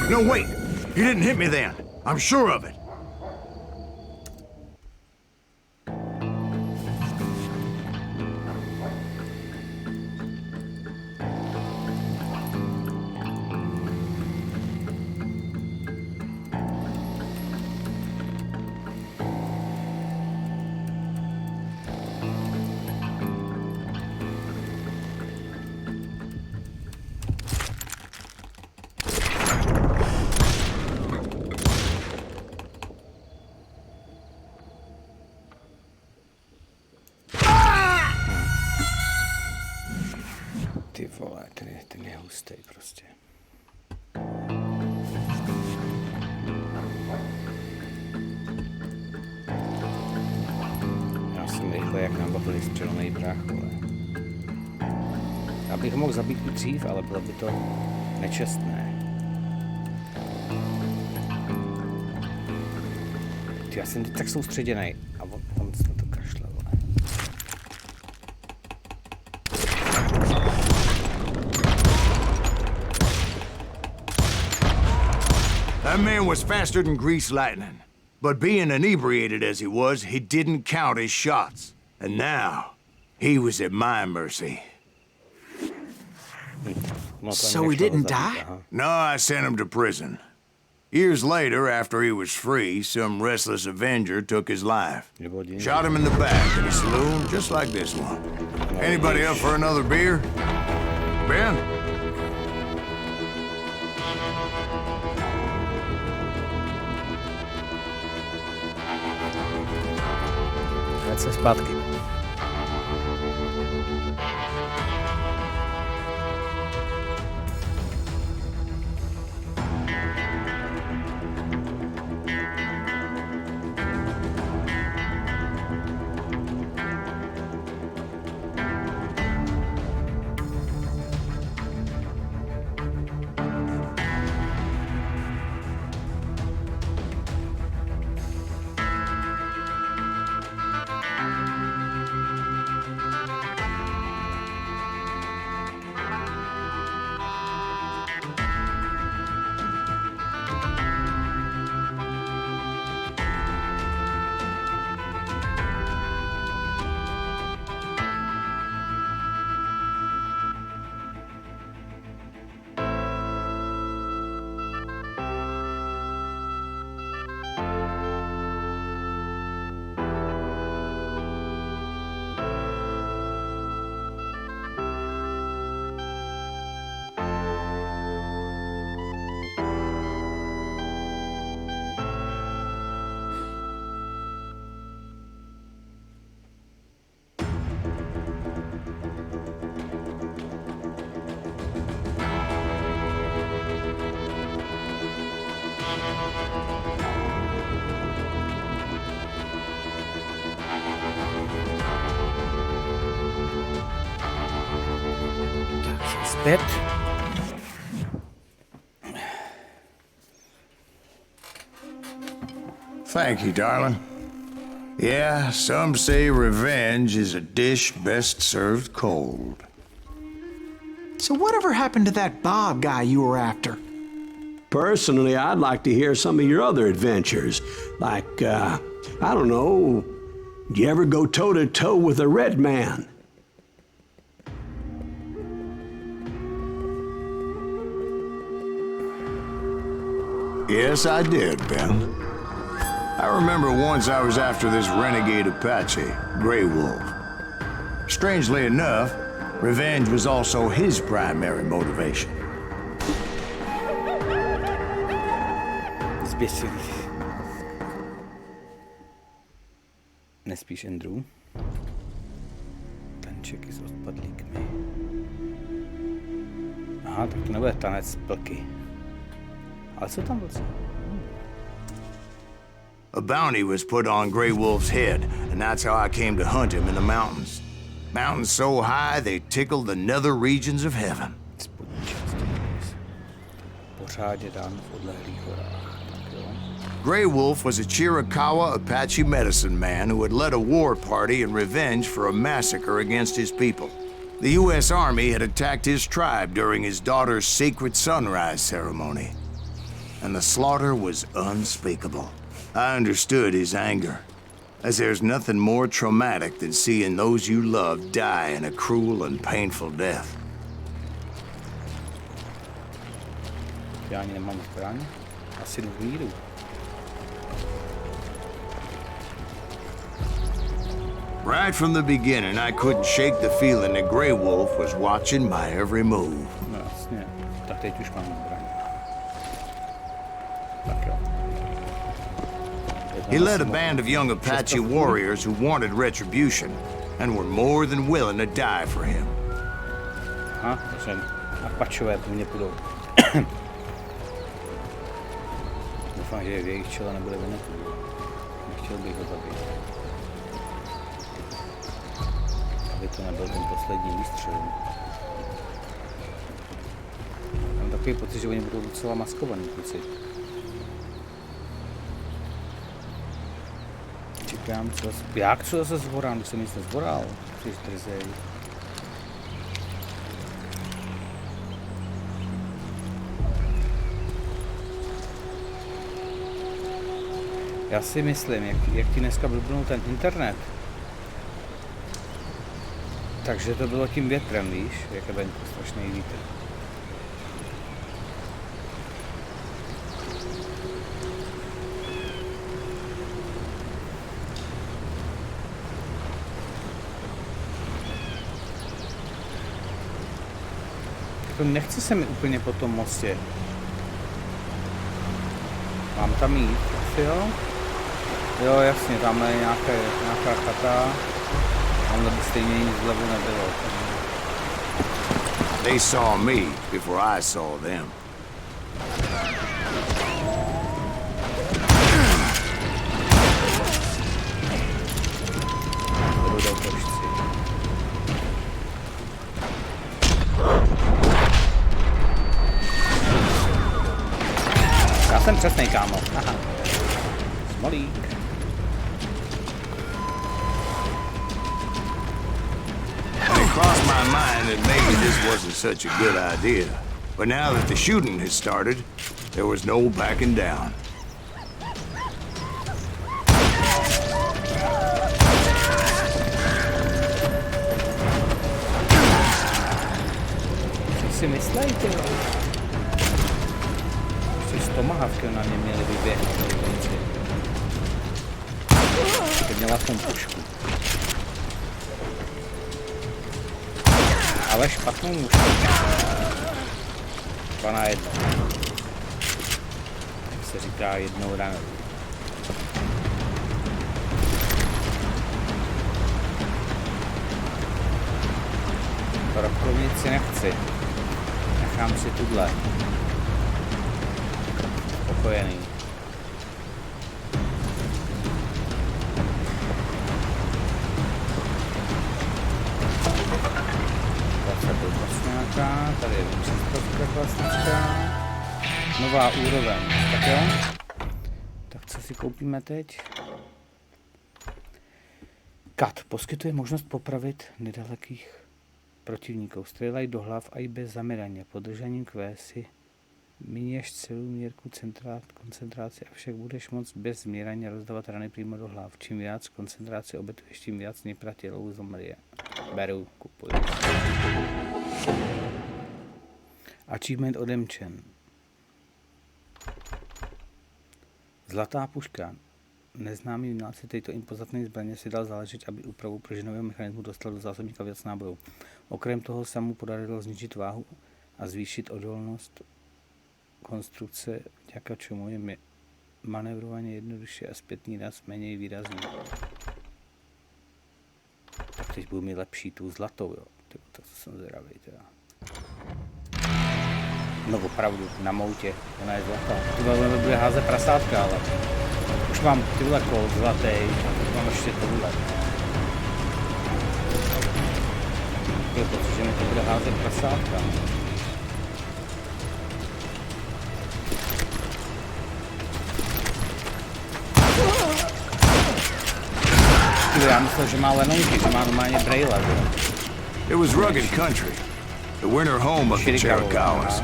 No, wait! He didn't hit me then. I'm sure of it. hustý prostě. Já jsem rychle jak nám bavili střelnej bráchové. Já bych ho mohl zabít i dřív, ale bylo by to nečestné. Já jsem teď tak soustředěnej a on se na to kašle, vole. That man was faster than grease lightning. But being inebriated as he was, he didn't count his shots. And now, he was at my mercy. So he didn't die? No, I sent him to prison. Years later, after he was free, some restless Avenger took his life. Shot him in the back in a saloon, just like this one. Anybody up for another beer? Ben? Vrať se zpátky. Zpět. Thank you, darling. Yeah, some say revenge is a dish best served cold. So whatever happened to that Bob guy you were after? Personally, I'd like to hear some of your other adventures. Like, I don't know, did you ever go toe-to-toe with a red man? Yes, I did, Ben. I remember once I was after this renegade Apache, Grey Wolf. Strangely enough, revenge was also his primary motivation. Zběsilý. Nespíš, Andrew? Tančeky s odpadlíkmi. Aha, tak to nebude tanec plky. Ale co tam vlastně? A bounty was put on Grey Wolf's head, and that's how I came to hunt him in the mountains. Mountains so high they tickled the nether regions of heaven. Spodní část dnes. Pořádně dán v odlehlých horách. Tak jo. Grey Wolf was a Chiricahua Apache medicine man who had led a war party in revenge for a massacre against his people. The U.S. Army had attacked his tribe during his daughter's sacred sunrise ceremony, and the slaughter was unspeakable. I understood his anger, as there's nothing more traumatic than seeing those you love die in a cruel and painful death. Já ani nemám zbraň. Asi jdu v míru. Right from the beginning, I couldn't shake the feeling that Grey Wolf was watching my every move. No jasně. Tak teď už mám zbraň. Tak jo. He led a band of young Apache warriors who wanted retribution and were more than willing to die for him. Aha, takže Apačové po mně půjdou. Doufám, že v jejich čele nebude Venetu. Nechtěl bych ho zabít. Aby to nebyl ten poslední výstřel. Mám takový pocit, že oni budou docela maskovaní kluci. Čekám, co zase... Jak co zase zvorám, když jsem nic nezvoral? Jsi drzej. Já si myslím, jak ti dneska blbnul ten internet, takže to bylo tím větrem, víš, jak je venku strašný vítr. Jako nechci se mi úplně po tom mostě. Mám tam jít, asi jo? Jo, jasně, tam je nějaká chata. Tamhle by stejně nic vlevu nebylo. They saw me before I saw them. Já jsem přesnej, kámo. Aha. Smolík. It crossed my mind that maybe this wasn't such a good idea. But now that the shooting had started, there was no backing down. Co si myslíte? Ještě 100 mahavky na mě měli vyběhnout. Teď měla v tom pušku. Ale špatnou mušku. 2 na 1. Jak se říká, jednou ranou. Rokovnici si nechci. Nechám si tuhle. Spokojený. Tady je výčistovka klasická. Nová úroveň. Tak jo? Tak co si koupíme teď? Kat poskytuje možnost popravit nedalekých protivníků. Střelaj do hlav a i bez zamíraně. Podržením Q si minieš celou mírku koncentrace, avšak budeš moct bez zmírání rozdávat rany přímo do hlav. Čím víc koncentrace obětuješ, tím víc nepratělou zomrie. Beru, kupuji. Achievement odemčen. Zlatá puška. Neznámý vynálezce této impozantné zbraně si dal záležet, aby úpravu pružinového mechanismu dostal do zásobníka víc nábojů. Okrem toho se mu podařilo znižit váhu a zvýšit odolnost konstrukce, děka čemu je manévrování jednoduše a zpětný raz méně výrazný. Tak teď budu mít lepší tu zlatou, jo. Tybo, to jsem zvědavý teda. No opravdu, na moutě, ona je zlatá. Tyhle bude házet prasátka, ale už mám tyhle kol zlatý, a mám ještě tohle. Je pocit, že mi to bude házet prasátka. Já myslel, že má lenonky, že má normálně brejle. It was rugged country, the winter home of the Chiricahuas.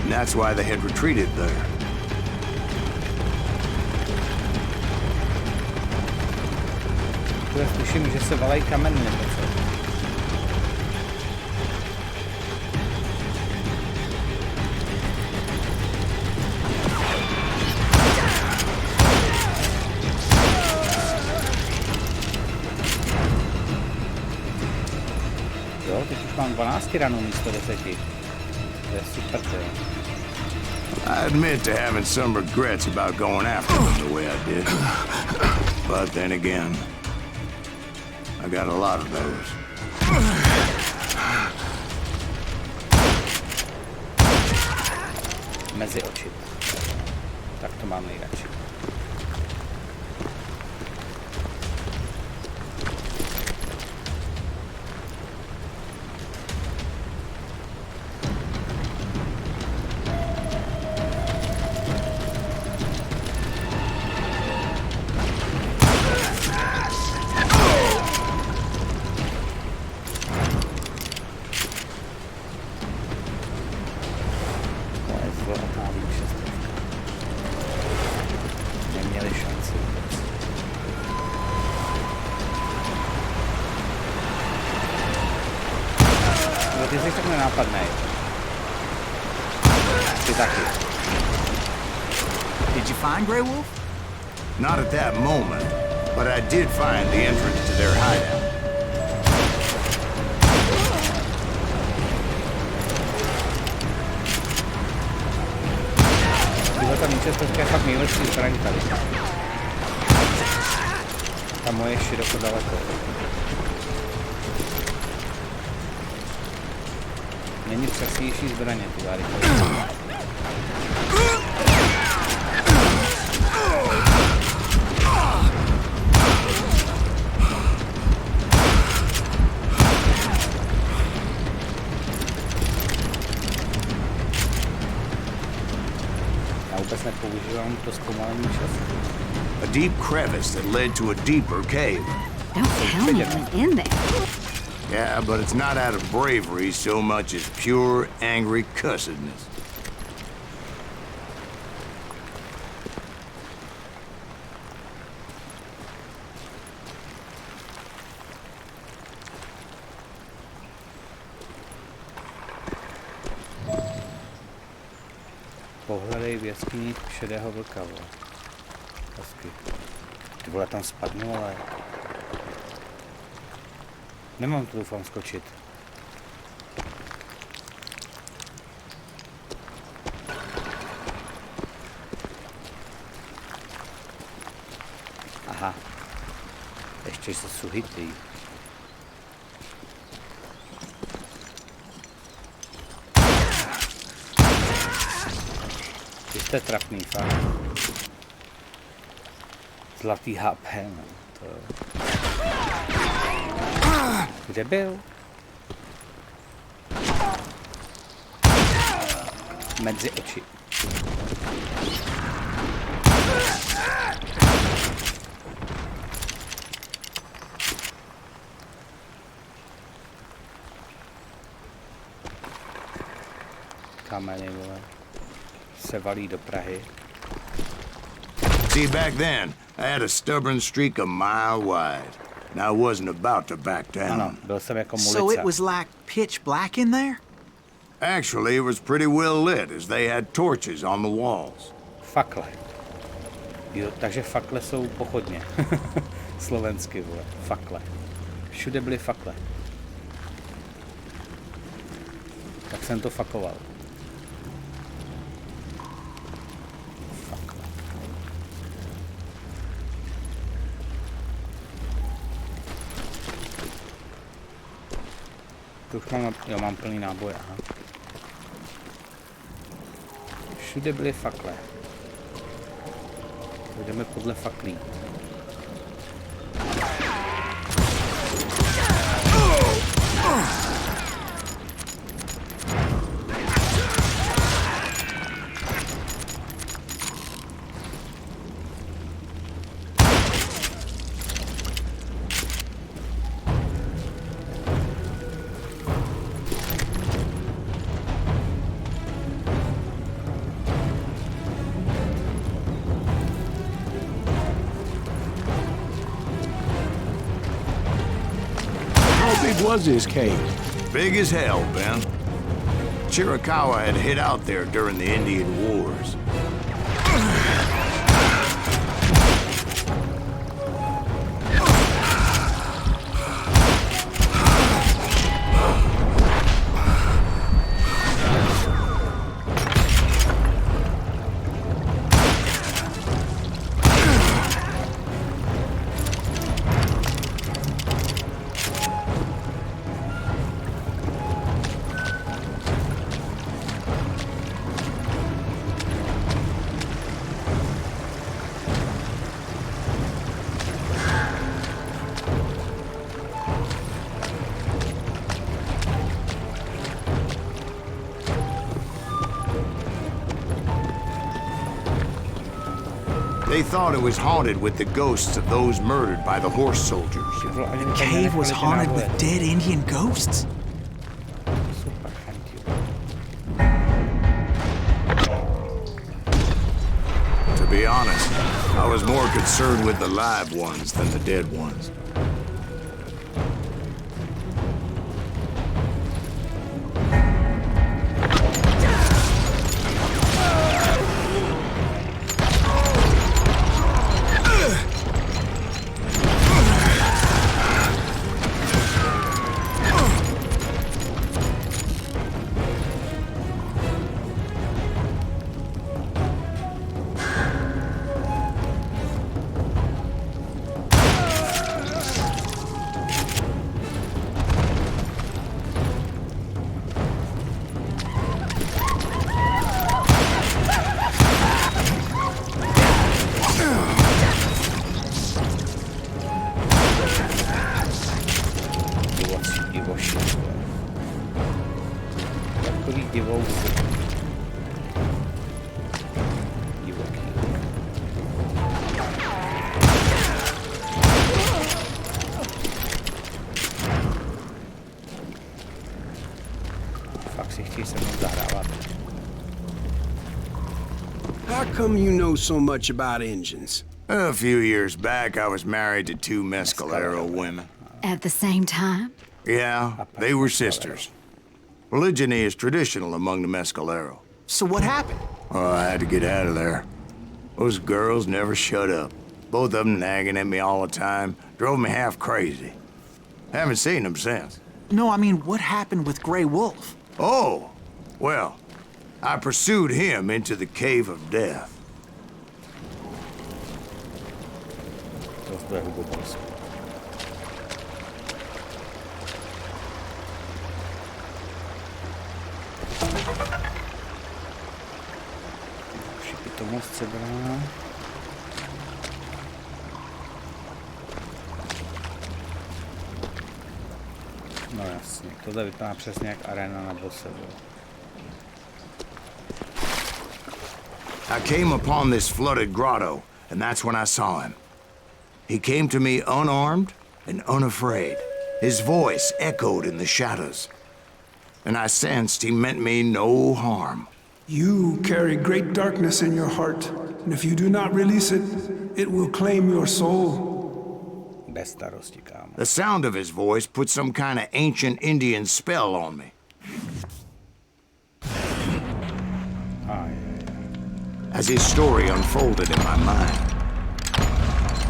And that's why they had retreated there. Já slyším, že se valej kameny nebo co. Jo, teď už mám 12 ranů místo 10. To je super, to je. I admit to having some regrets about going after them the way I did. But then again, I got a lot of those. mezi oči. Tak to mám nejradši. Neměli šanci. No ty jsi tak nenápadnej. Ty taky. Did you find Grey Wolf? Not at that moment, but I did find the entrance to their hideout. Ta Winchesterská je fakt nejlepší zbraň tady. Ta moje je široko daleko. Není přesnější zbraně, ty váry. Nepoužívám to zkoumání času. A deep crevice that led to a deeper cave. Don't tell me it was in there. Yeah, but it's not out of bravery so much as pure, angry cussedness. Pohledej v jeskyni šedého vlka, vole. Hezky. Ty vole, tam spadnu, ale... Nemám to, doufám, skočit. Aha. Ještě se suhitý. To je trapný, fakt. Zlatý HP, no. To... Kde byl? Mezi oči. Kameny, vole. Se valí do Prahy. See, back then, I had a stubborn streak a mile wide, and I wasn't about to back down. Ano, byl jsem jako mulica. So it was like pitch black in there? Actually, it was pretty well lit, as they had torches on the walls. Fakle. Jo, takže fakle jsou pochodně. Slovensky, vole. Fakle. Všude byly fakle. Tak jsem to fakoval. To už mám, jo, mám plný náboj, aha. Všude byly fakle. Jdeme podle faklí. Was his cave? Big as hell, Ben. Chiricahua had hid out there during the Indian Wars. They thought it was haunted with the ghosts of those murdered by the horse soldiers. The cave was haunted with dead Indian ghosts? To be honest, I was more concerned with the live ones than the dead ones. How come you know so much about engines? A few years back, I was married to 2 Mescalero women. At the same time? Yeah, they were sisters. Polygyny is traditional among the Mescalero. So what happened? Oh, I had to get out of there. Those girls never shut up. Both of them nagging at me all the time. Drove me half crazy. Haven't seen them since. No, I mean, what happened with Grey Wolf? Oh, well, I pursued him into the Cave of Death. Pitomost sebraná. No jasně, tohle vypadá přesně jak arena na bosse. I came upon this flooded grotto, and that's when I saw him. He came to me unarmed and unafraid. His voice echoed in the shadows, and I sensed he meant me no harm. You carry great darkness in your heart, and if you do not release it, it will claim your soul. Bez starosti, kámo. The sound of his voice put some kind of ancient Indian spell on me. As his story unfolded in my mind.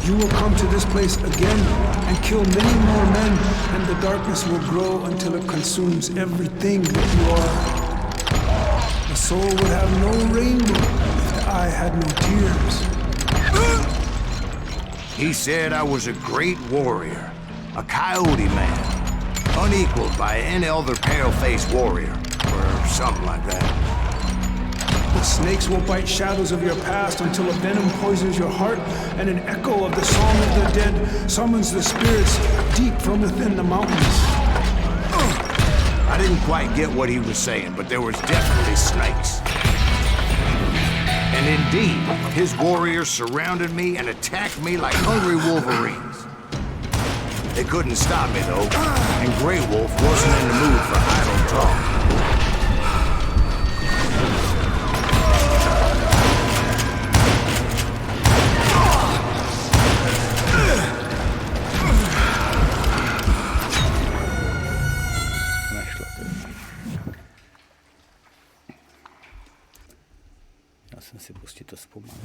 You will come to this place again and kill many more men, and the darkness will grow until it consumes everything that you are. The soul would have no rainbow if the eye had no tears. He said I was a great warrior, a coyote man, unequaled by any other pale-faced warrior, or something like that. The snakes will bite shadows of your past until a venom poisons your heart, and an echo of the song of the dead summons the spirits deep from within the mountains. I didn't quite get what he was saying, but there was definitely snakes. And indeed, his warriors surrounded me and attacked me like hungry wolverines. They couldn't stop me, though, and Grey Wolf wasn't in the mood for idle talk. Jsem si pustit to zpomalit.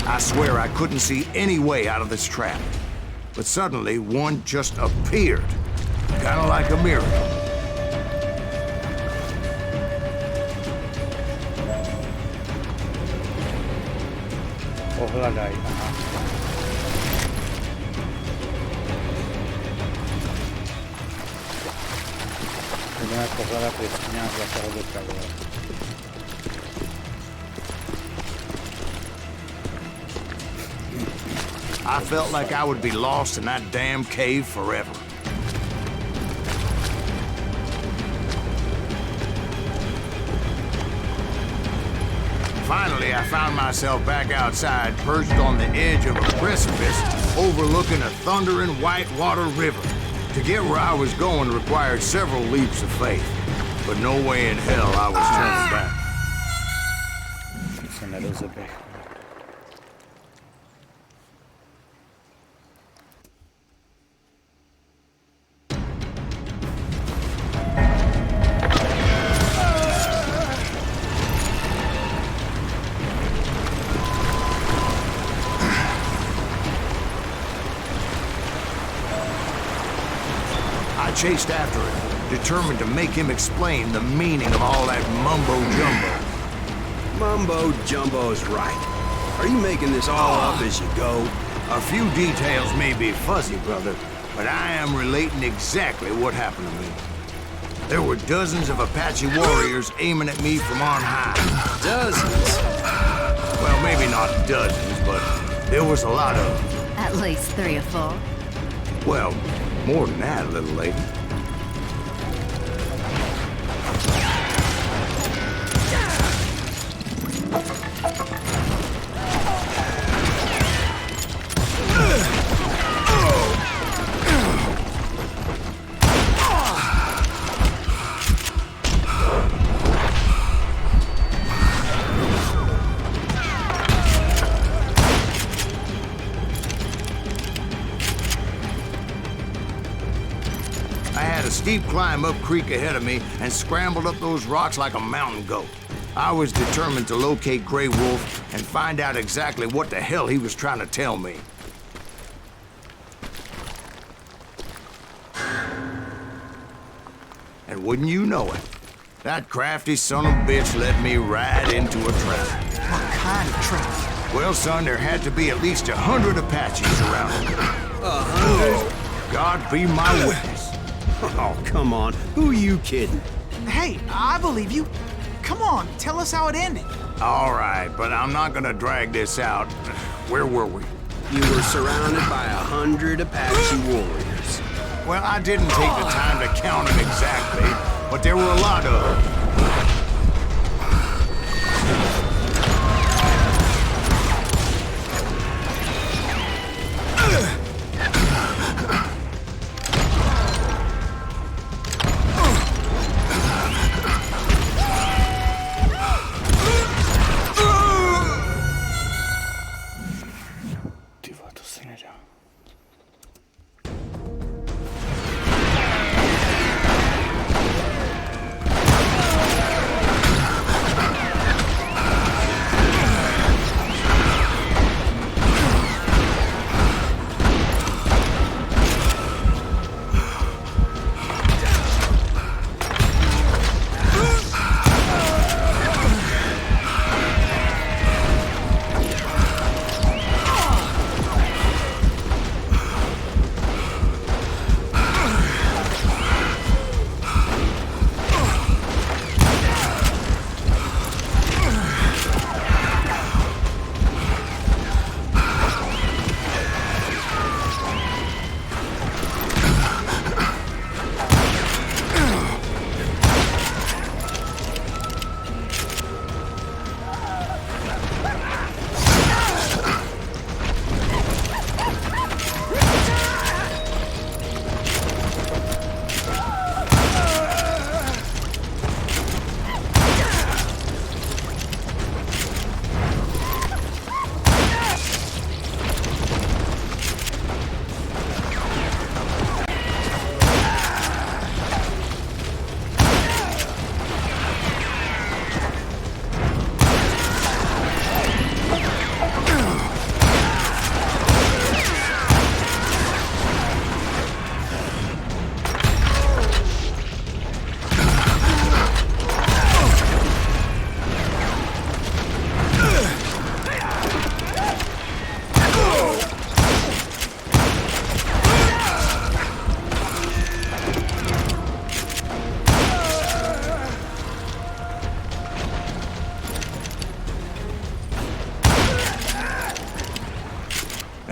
I swear I couldn't see any way out of this trap. But suddenly, one just appeared. Kind of like a miracle. Ohladaj, aha. Budeme pohledat v jeskyňách Zlatého dopravila. I felt like I would be lost in that damn cave forever. Finally, I found myself back outside, perched on the edge of a precipice, overlooking a thundering whitewater river. To get where I was going required several leaps of faith, but no way in hell I was turning back. Se nerozeběh. I chased after him, determined to make him explain the meaning of all that mumbo-jumbo. Mumbo-jumbo's right. Are you making this all up as you go? A few details may be fuzzy, brother, but I am relating exactly what happened to me. There were dozens of Apache warriors aiming at me from on high. Dozens? Well, maybe not dozens, but there was a lot of them. At least 3 or 4. Well, more than that, little lady. A steep climb up creek ahead of me and scrambled up those rocks like a mountain goat. I was determined to locate Grey Wolf and find out exactly what the hell he was trying to tell me. And wouldn't you know it, that crafty son of a bitch led me right into a trap. What kind of trap? Well, son, there had to be at least 100 Apaches around here. 100? God be my witness. Oh, come on. Who are you kidding? Hey, I believe you. Come on, tell us how it ended. All right, but I'm not gonna drag this out. Where were we? You were surrounded by 100 Apache warriors. Well, I didn't take the time to count them exactly, but there were a lot of them.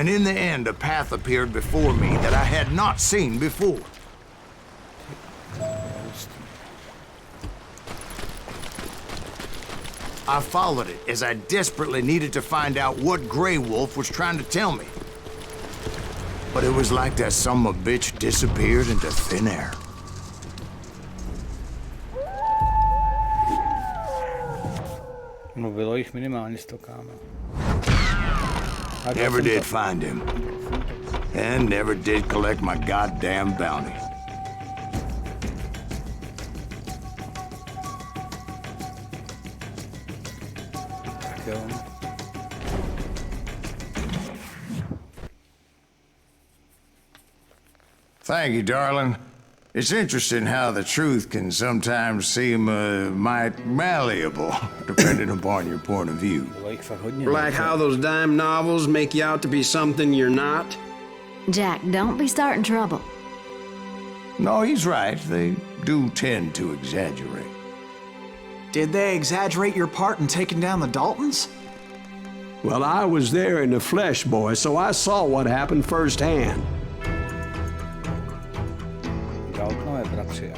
And in the end, a path appeared before me that I had not seen before. I followed it as I desperately needed to find out what Grey Wolf was trying to tell me. But it was like that son of a bitch disappeared into thin air. No, bylo jich minimálně 100, kámo. Never did find him. And never did collect my goddamn bounty. Jo. Thank you, darling. It's interesting how the truth can sometimes seem might malleable, depending upon your point of view. Bylo jich fakt hodně. Like how those dime novels make you out to be something you're not? Jack, don't be starting trouble. No, he's right. They do tend to exaggerate. Did they exaggerate your part in taking down the Daltons? Well, I was there in the flesh, boy, so I saw what happened firsthand. Daltonové bratři,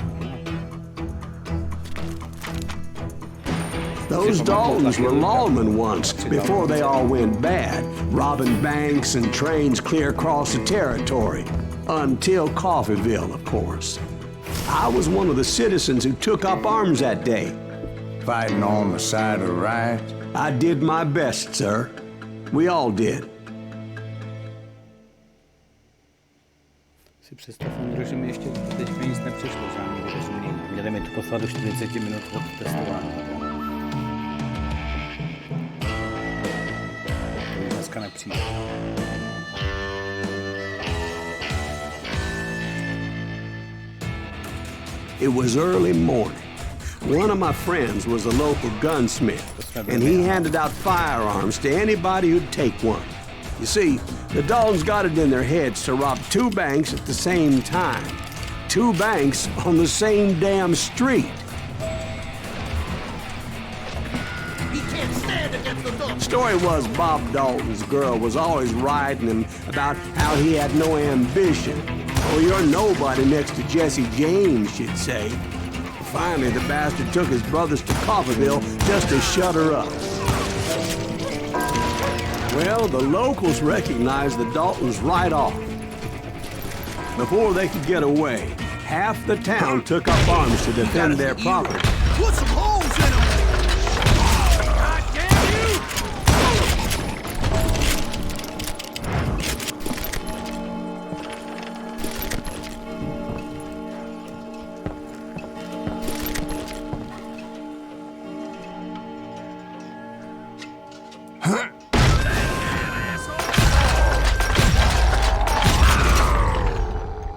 Those Daltons were lawmen once, before they all went bad, robbing banks and trains clear across the territory. Until Coffeeville, of course. I was one of the citizens who took up arms that day. Fighting on the side of right? I did my best, sir. We all did. Si představ, Ondro, že mi ještě teď nic nepřišlo, žádný vyrozumění. Měli mi to poslat do 40 minut od testování. To už dneska nepřijde. It was early morning. One of my friends was a local gunsmith, and he handed out firearms to anybody who'd take one. You see, the Daltons got it in their heads to rob 2 banks at the same time. 2 banks on the same damn street. Story was Bob Dalton's girl was always riding him about how he had no ambition. Oh, you're nobody next to Jesse James, she'd say. Finally, the bastard took his brothers to Coffeeville just to shut her up. Well, the locals recognized the Daltons right off. Before they could get away, half the town took up arms to defend their property. Put some holes in them! God damn you!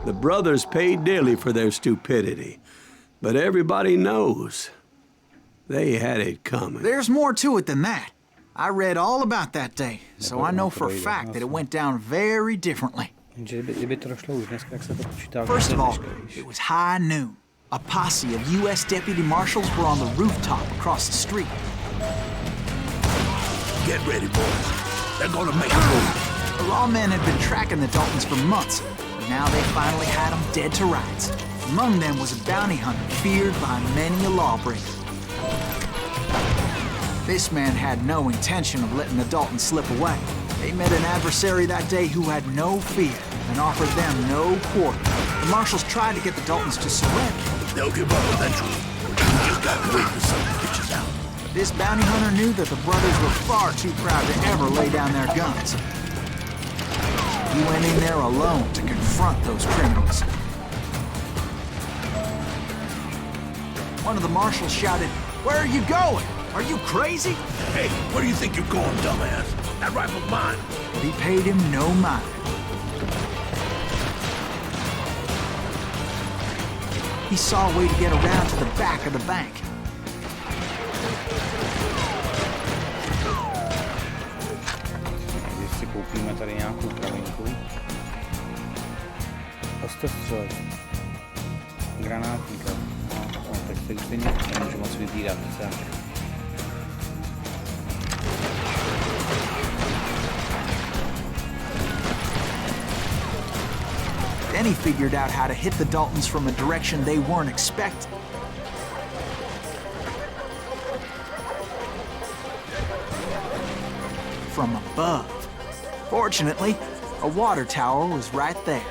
The brothers paid dearly for their stupidity, but everybody knows they had it coming. There's more to it than that. I read all about that day, so I know for a fact that it went down very differently. First of all, it was high noon. A posse of U.S. deputy marshals were on the rooftop across the street. Get ready, boys. They're gonna make a move. The lawmen had been tracking the Daltons for months, but now they finally had them dead to rights. Among them was a bounty hunter feared by many a lawbreaker. This man had no intention of letting the Daltons slip away. They met an adversary that day who had no fear and offered them no quarter. The marshals tried to get the Daltons to surrender. They'll give up eventually. You just gotta wait for some bitches out. But this bounty hunter knew that the brothers were far too proud to ever lay down their guns. He went in there alone to confront those criminals. One of the marshals shouted, "Where are you going? Are you crazy?" Hey, where do you think you're going, dumbass? That rifle's mine. But he paid him no mind. He saw a way to get around to the back of the bank. Když si koupíme tady nějakou kravinku. Ostostřelec. Granátníka. No, tak teď stejně nemůžu moc vybírat. Tak. he figured out how to hit the Daltons from a direction they weren't expecting. From above. Fortunately, a water tower was right there.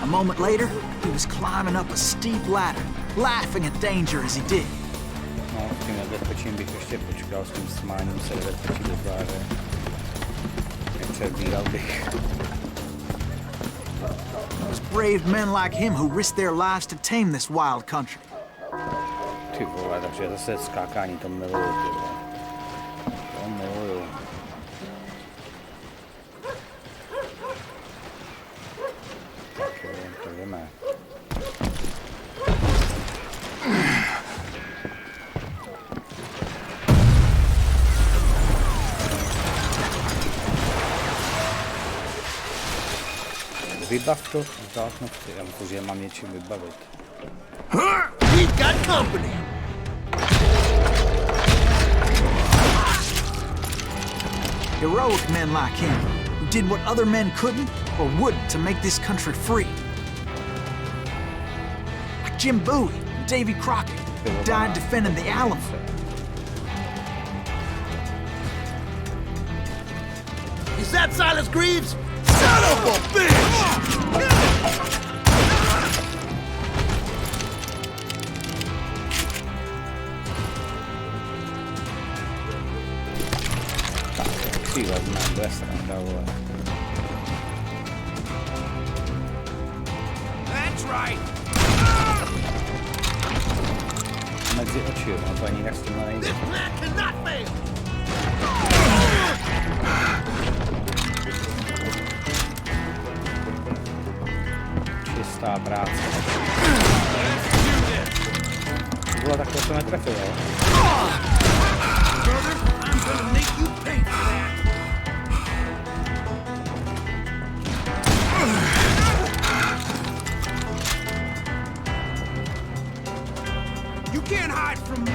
A moment later, he was climbing up a steep ladder, laughing at danger as he did. No, s tím nebezpečím bych ještě počkal, s tím smáním se nebezpečí do tváře. Nepředbíral bych. It was brave men like him who risked their lives to tame this wild country. Ty vole, takže zase skákání, to miluju, ty vole. To miluju. Tak jo, to jdeme. Vybav to, zdátnosti, já myslím, že mám něčím vybavit. We've got company! Heroic men like him, who did what other men couldn't or wouldn't to make this country free. Like Jim Bowie and Davy Crockett, who died defending the Alamo. Is that Silas Greaves? Son of a bitch! That's right. Mezi oči, no to ani nechci najít. This plan cannot fail! Čistá práce. To bylo takhle, to netrefil, jo? Brother, I'm gonna make you pay for that! You can't hide from me.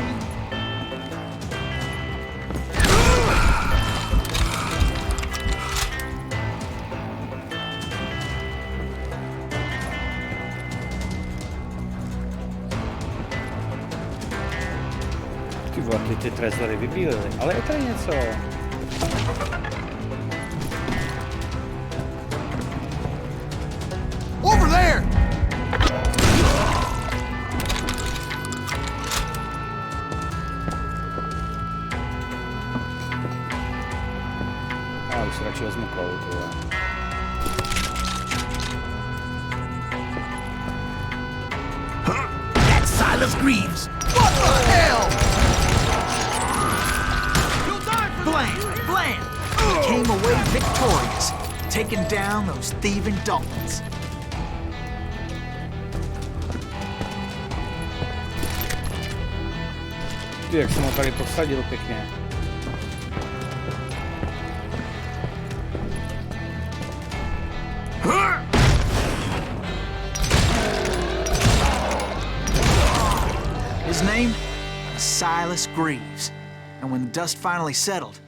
Ty vole, ty trezory vybílily, ale je tady něco. Over there! A už se radši vezmu kolu, ty vole. That's Silas Greaves! What the hell? Blam! Blam! He came away victorious, taking down those thieving Daltons. Ty, jak jsem ho tady posadil pěkně. His name? Silas Greaves. And when the dust finally settled,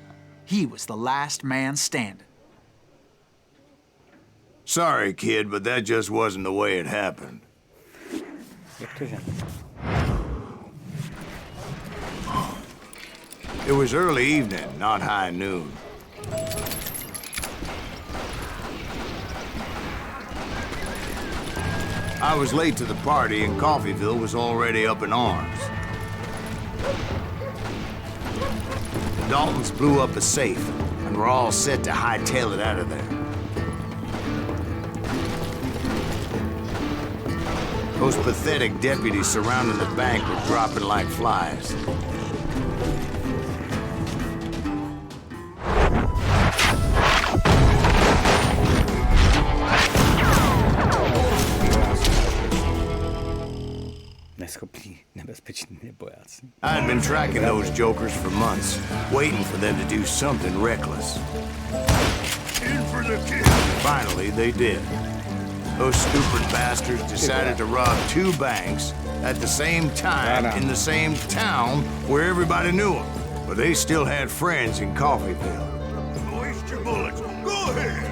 he was the last man standing. Sorry, kid, but that just wasn't the way it happened. It was early evening, not high noon. I was late to the party and Coffeyville was already up in arms. The Daltons blew up a safe and were all set to hightail it out of there. Those pathetic deputies surrounding the bank were dropping like flies. I'd been tracking those jokers for months, waiting for them to do something reckless. In for the kill! Finally, they did. Those stupid bastards decided to rob 2 banks at the same time in the same town where everybody knew them. But they still had friends in Coffeyville. Waste your bullets. Go ahead.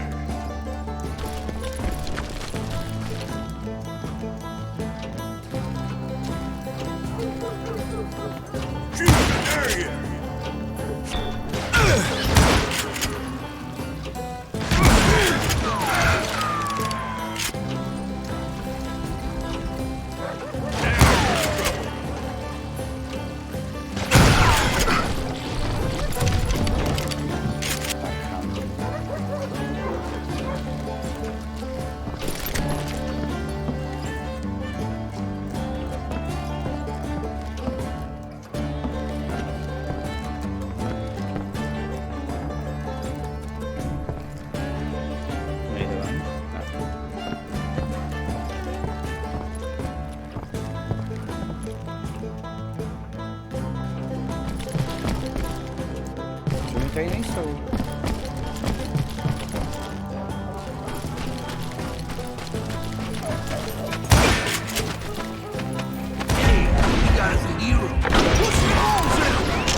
Tady nejsou.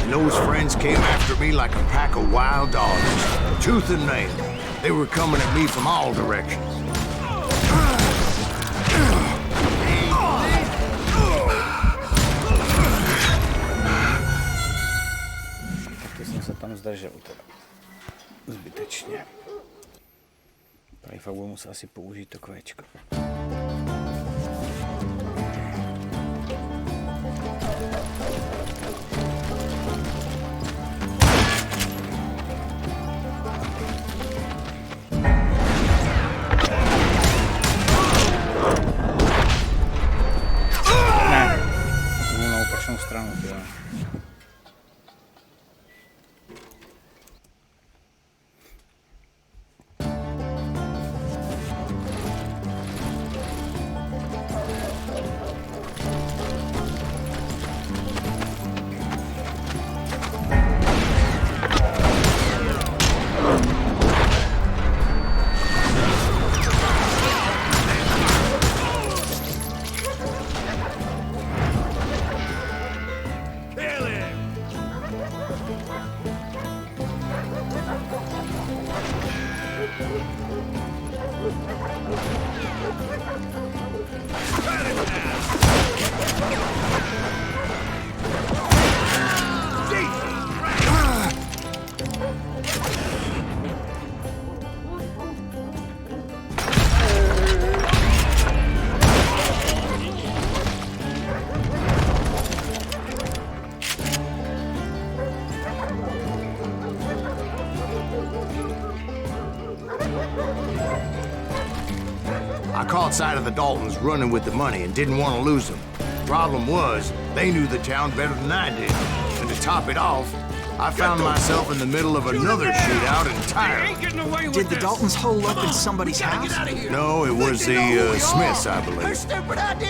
And those friends came after me like a pack of wild dogs, tooth and nail. They were coming at me from all directions. Tak jsem se tam zdržel teda. Zbytečně. Tady fakt budu muset asi použít to kvéčko. Stranu, teda. I caught sight of the Daltons running with the money and didn't want to lose them. Problem was, they knew the town better than I did. And to top it off, I found myself in the middle of another shootout entirely. Did the Daltons hole up in somebody's house? No, it was the Smiths, I believe.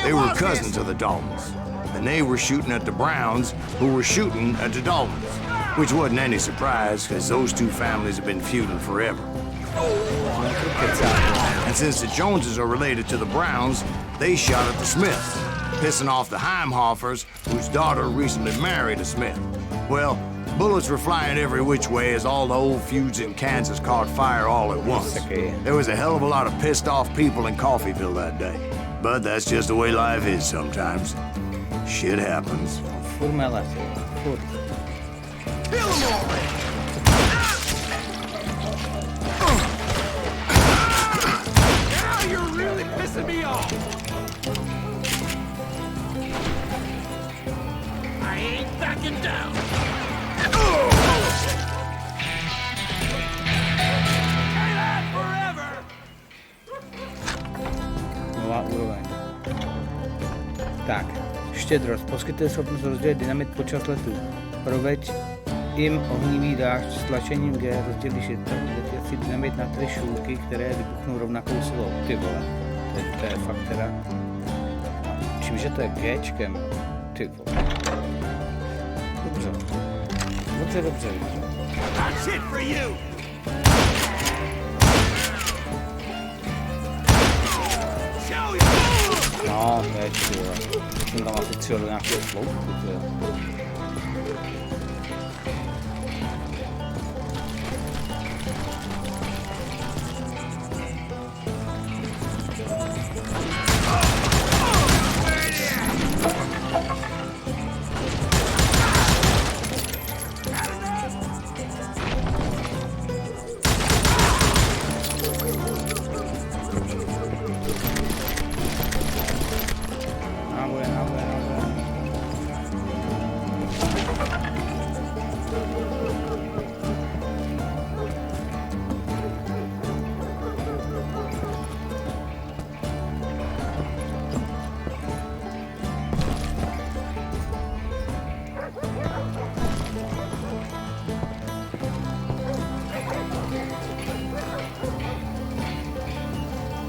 They were cousins of the Daltons. And they were shooting at the Browns, who were shooting at the Daltons. Which wasn't any surprise, because those two families have been feuding forever. And since the Joneses are related to the Browns, they shot at the Smiths, pissing off the Heimhoffers, whose daughter recently married a Smith. Well, bullets were flying every which way as all the old feuds in Kansas caught fire all at once. There was a hell of a lot of pissed off people in Coffeyville that day. But that's just the way life is sometimes. Shit happens. Kill them already! You're really pissing me off! I ain't backing down! Forever! Nová úroveň. Tak, štědrost. Poskytuje schopnost rozdělit dynamit počas letu. Proveď jim ohnivý dážď s tlačením G rozdělíš si dynamit na 3 šulky, které vybuchnou rovnakou silou. Ty vole, to je fakt teda... Čímže to je Gčkem, ty vole. Dobře. That's it for you! No, větší, jo. Jsem tam asi třijel do nějakého sloupku, tyjo.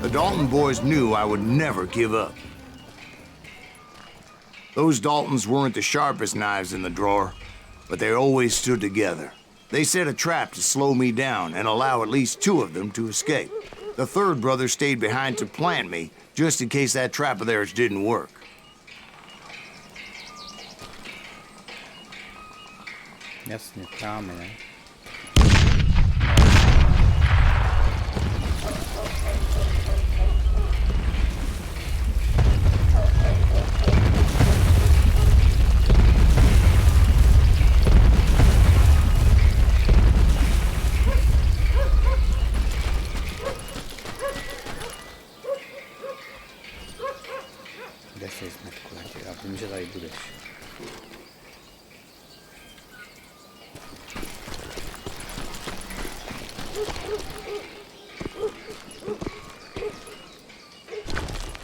The Dalton boys knew I would never give up. Those Daltons weren't the sharpest knives in the drawer, but they always stood together. They set a trap to slow me down and allow at least 2 of them to escape. The third brother stayed behind to plant me, just in case that trap of theirs didn't work. Jasně, tam je. Kde jsi, Smetku? Já vím, že tady budeš.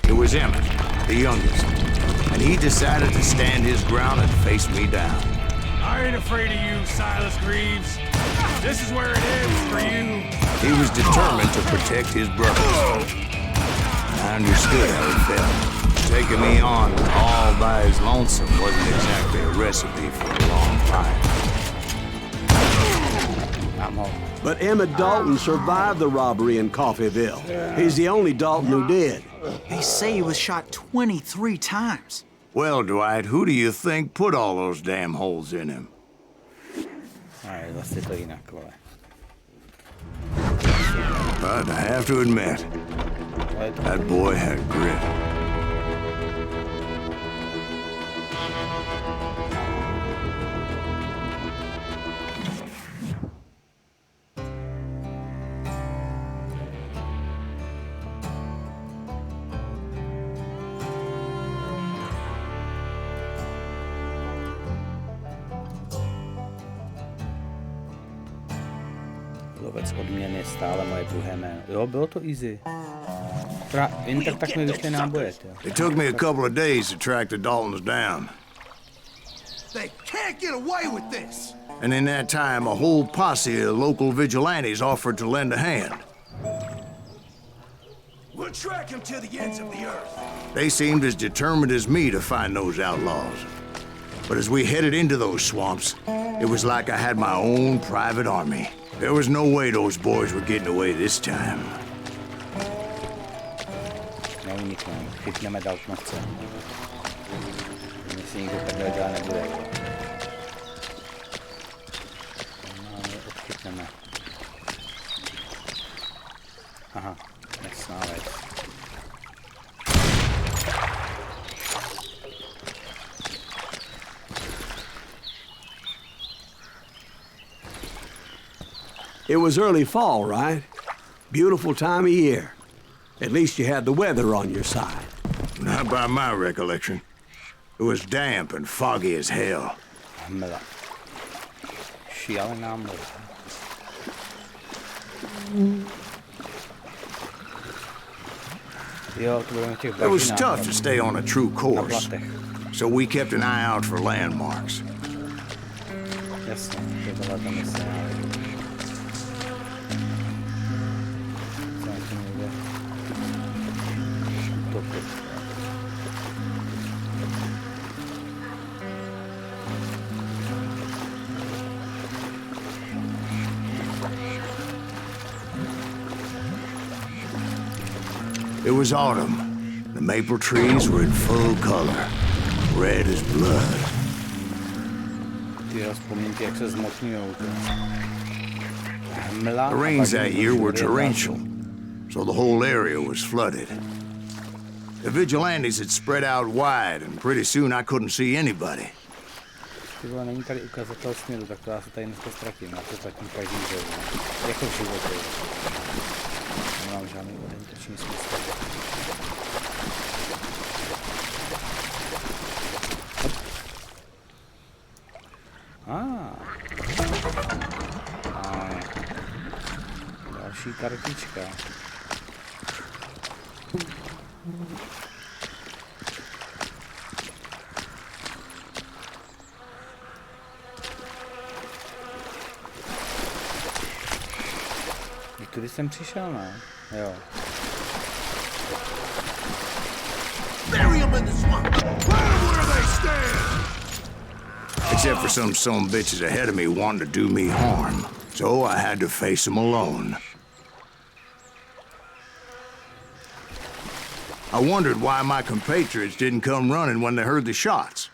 It was Emmett, the youngest, and he decided to stand his ground and face me down. I ain't afraid of you, Silas Greaves. This is where it ends for you. He was determined to protect his brothers. I understood how he felt. Taking me on all by his lonesome wasn't exactly a recipe for a long fight. But Emmett Dalton survived the robbery in Coffeyville. He's the only Dalton who did. They say he was shot 23 times. Well, Dwight, who do you think put all those damn holes in him? Zase to jinak, vole. But I have to admit, that boy had grit. Lovec odměny je stále moje druhé jméno. Jo, bylo to easy. Jen tak mi vyšly náboje, jo. It took me a couple of days to track the Daltons down. They can't get away with this! And in that time, a whole posse of local vigilantes offered to lend a hand. We'll track him to the ends of the earth. They seemed as determined as me to find those outlaws. But as we headed into those swamps, it was like I had my own private army. There was no way those boys were getting away this time. Neunikneme, chytneme Daltonovce. Mě si nikdo prdel dělat nebude. Normálně odchytneme. Aha, jasná věc. It was early fall, right? Beautiful time of year. At least you had the weather on your side. Not by my recollection. It was damp and foggy as hell. Hmla. Šialená mlha. Jo, to bylo v těch It was bažinách, tough to stay on a true na course, platech. so we kept an eye out for landmarks. Jasně, to byla ta mise. It was autumn, The maple trees were in full color, red as blood. Ty vzpomínky, jak se zmotňujou. The rains that year were torrential, so the whole area was flooded. The vigilantes had spread out wide, and pretty soon I couldn't see anybody. Ty vole, není tady ukazatel směru, tak to já se tady dneska ztratím, já to zatím každý žiju. Jako v životě. Nemám žádný orientační smysl. Další kartička. Tudy jsem přišel, ne? Jo. Except for some son bitches ahead of me wanting to do me harm. So I had to face them alone. I wondered why my compatriots didn't come running when they heard the shots.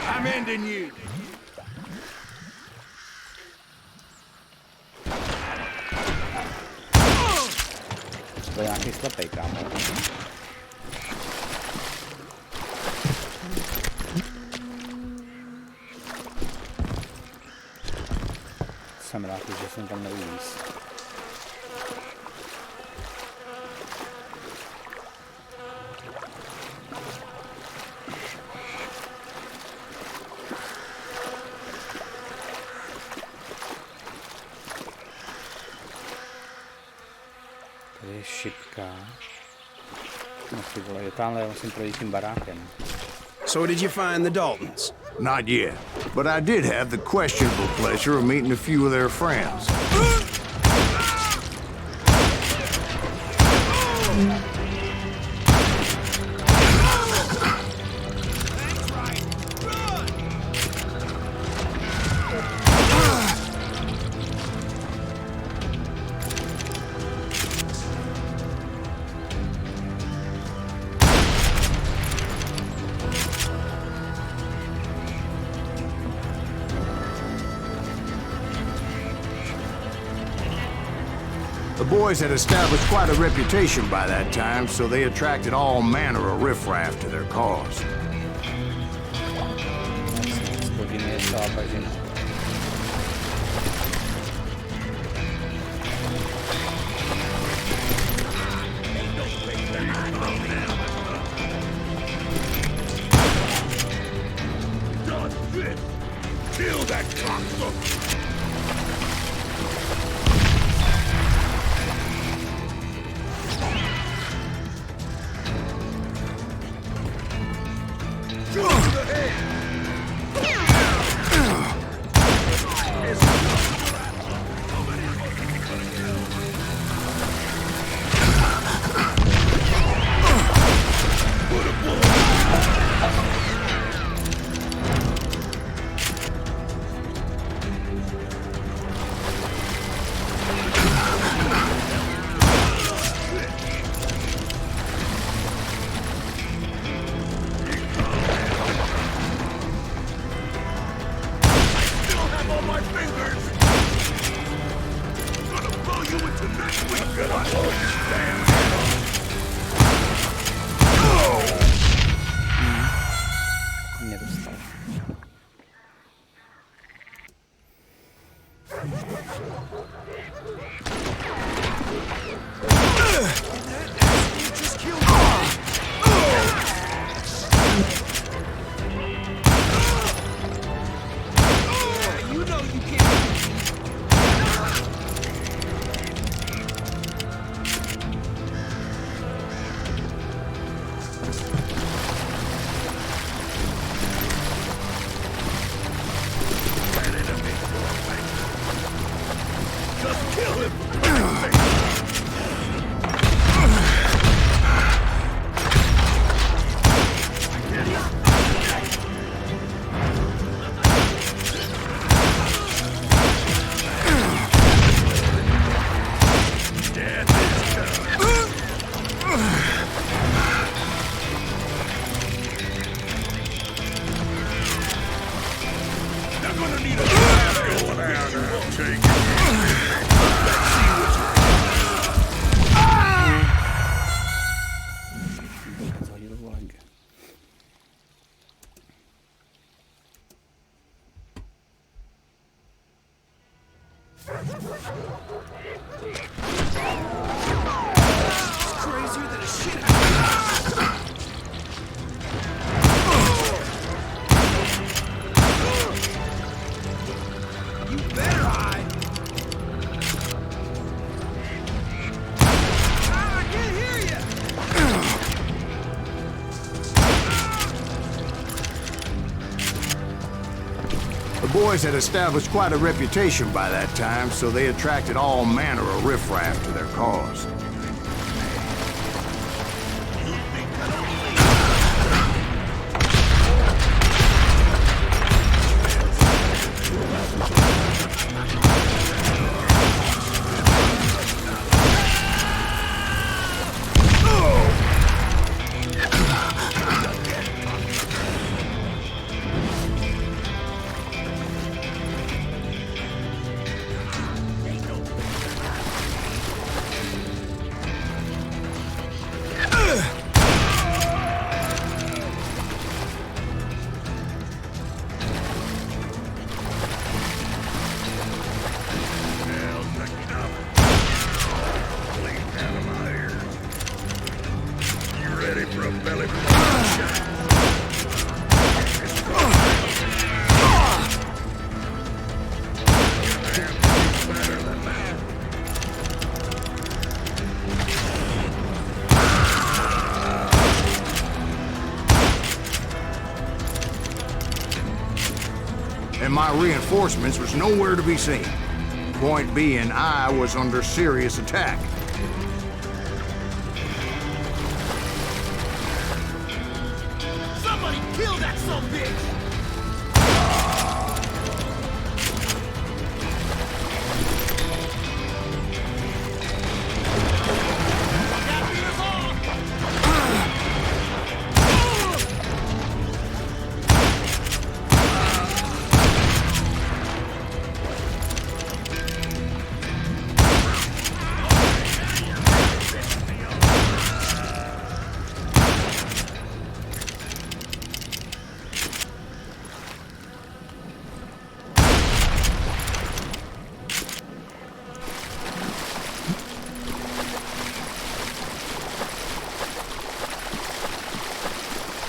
I'm ending you. To je nějaký slepej, kámo. Jsem rád, že jsem tam neuvíz. Tady je šipka. No ty vole, je tamhle, musím projít tím barákem. So did you find the Daltons? Not yet, but I did have the questionable pleasure of meeting a few of their friends. The boys had established quite a reputation by that time, so they attracted all manner of riffraff to their cause. Kill that cocksucker! Crazier than a shit. You better hide. I can't hear you. The boys had established quite a reputation by that time, so they attracted all manner of riffraff to their cause. And my reinforcements was nowhere to be seen. Point being, I was under serious attack. Somebody kill that sumbitch!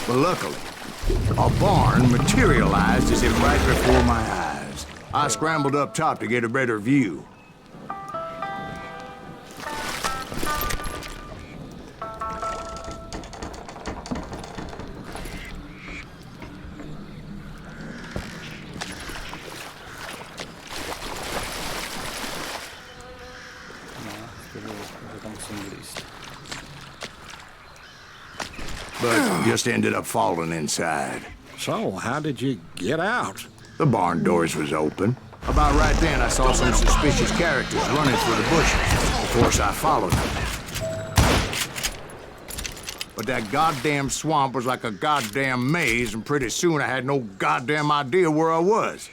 But luckily, a barn materialized as if right before my eyes. I scrambled up top to get a better view. But just ended up falling inside. So, how did you get out? The barn doors was open. About right then, I saw some suspicious characters running through the bushes. Of course, I followed them. But that goddamn swamp was like a goddamn maze, and pretty soon I had no goddamn idea where I was.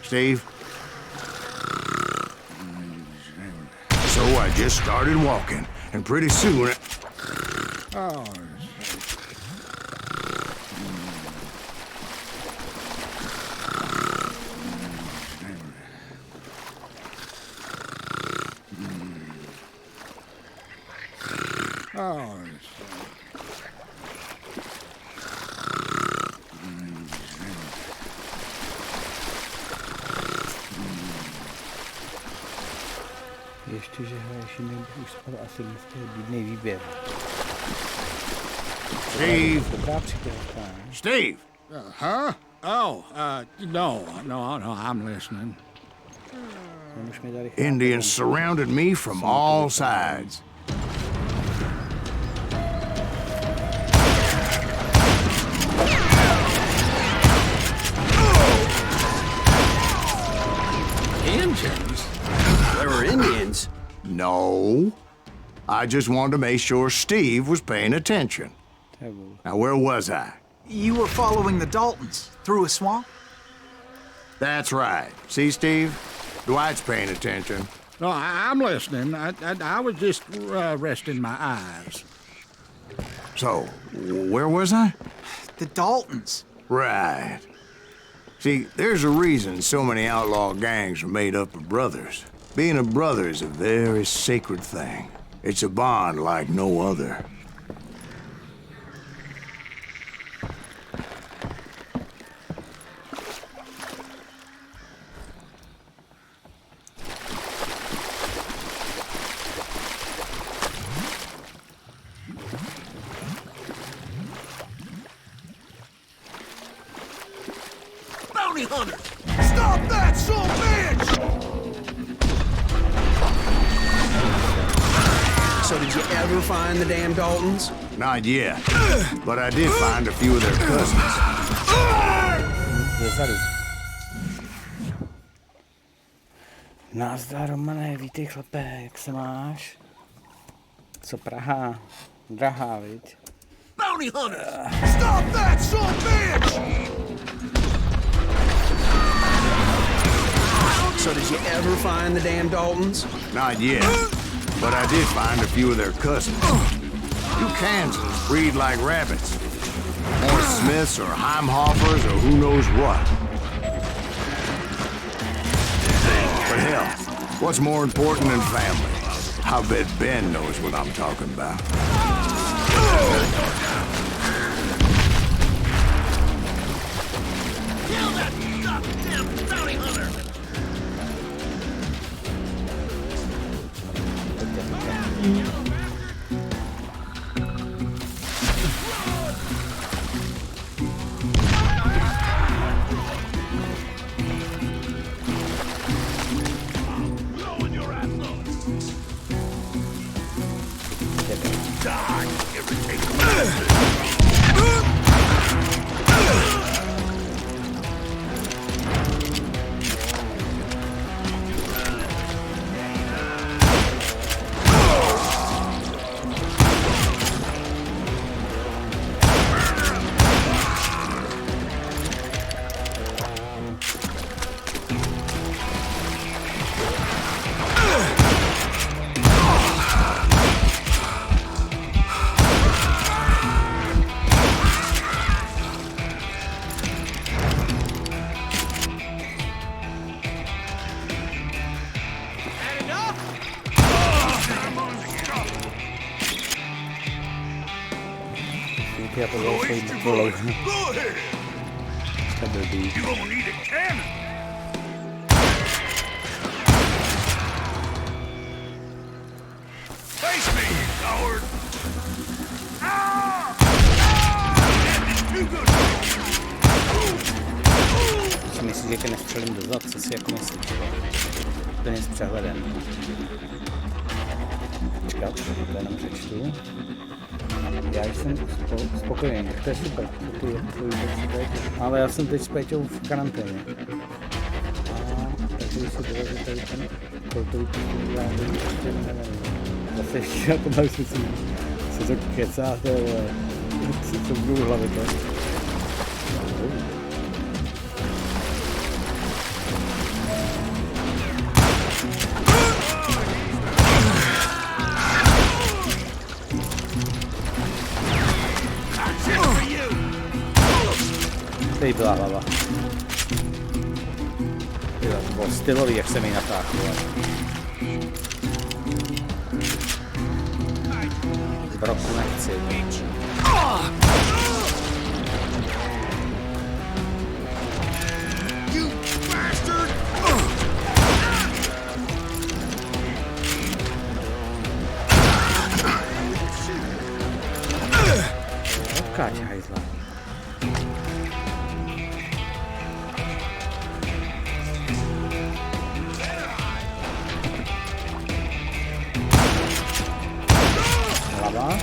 Steve? So I just started walking, and pretty soon... Oh, oh. Ještě, že Hrajšínek už spadl asi v té bídnej výběr. Steve! Dobrá připravka. Steve! Huh? Oh, no, I'm listening. Indians surrounded me from all sides. Indians? There were Indians? No. I just wanted to make sure Steve was paying attention. Now, where was I? You were following the Daltons through a swamp? That's right. See, Steve? Dwight's paying attention. No, I'm listening. I was just resting my eyes. So, where was I? The Daltons. Right. See, there's a reason so many outlaw gangs are made up of brothers. Being a brother is a very sacred thing. It's a bond like no other. Bounty hunter! Stop that, son of a bitch! So did you ever find the damn Daltons? Not yet. But I did find a few of their cousins. Nazdar, Romane, vítej chlape, jak se máš? Co Praha? Drahá, viď? Bounty hunter! Stop that, son of a bitch! So did you ever find the damn Daltons? Not yet. But I did find a few of their cousins. You Kansans breed like rabbits. More Smiths or Heimhoffers or who knows what. But hell, what's more important than family? I bet Ben knows what I'm talking about. Kill that goddamn bounty hunter! Já to zase jdu dole. To blbý. Face me, you coward! Si myslíš, že tě nestřelím do zad? Co si jako myslíš? Úplně s přehledem. Počkat, to jenom přečtu. Já jsem spokojený, tak to je super, ale já jsem teď s Péťou v karanténě. Takže když si dovedu tady ten koutový půl, zase ještě na tomhle už se to kecáte, co budu v hlavě to. Tady byla hlava. To bylo stylový, jak se mi natáhl. Z roku nechci. Odkáč, hajzla. Hlava.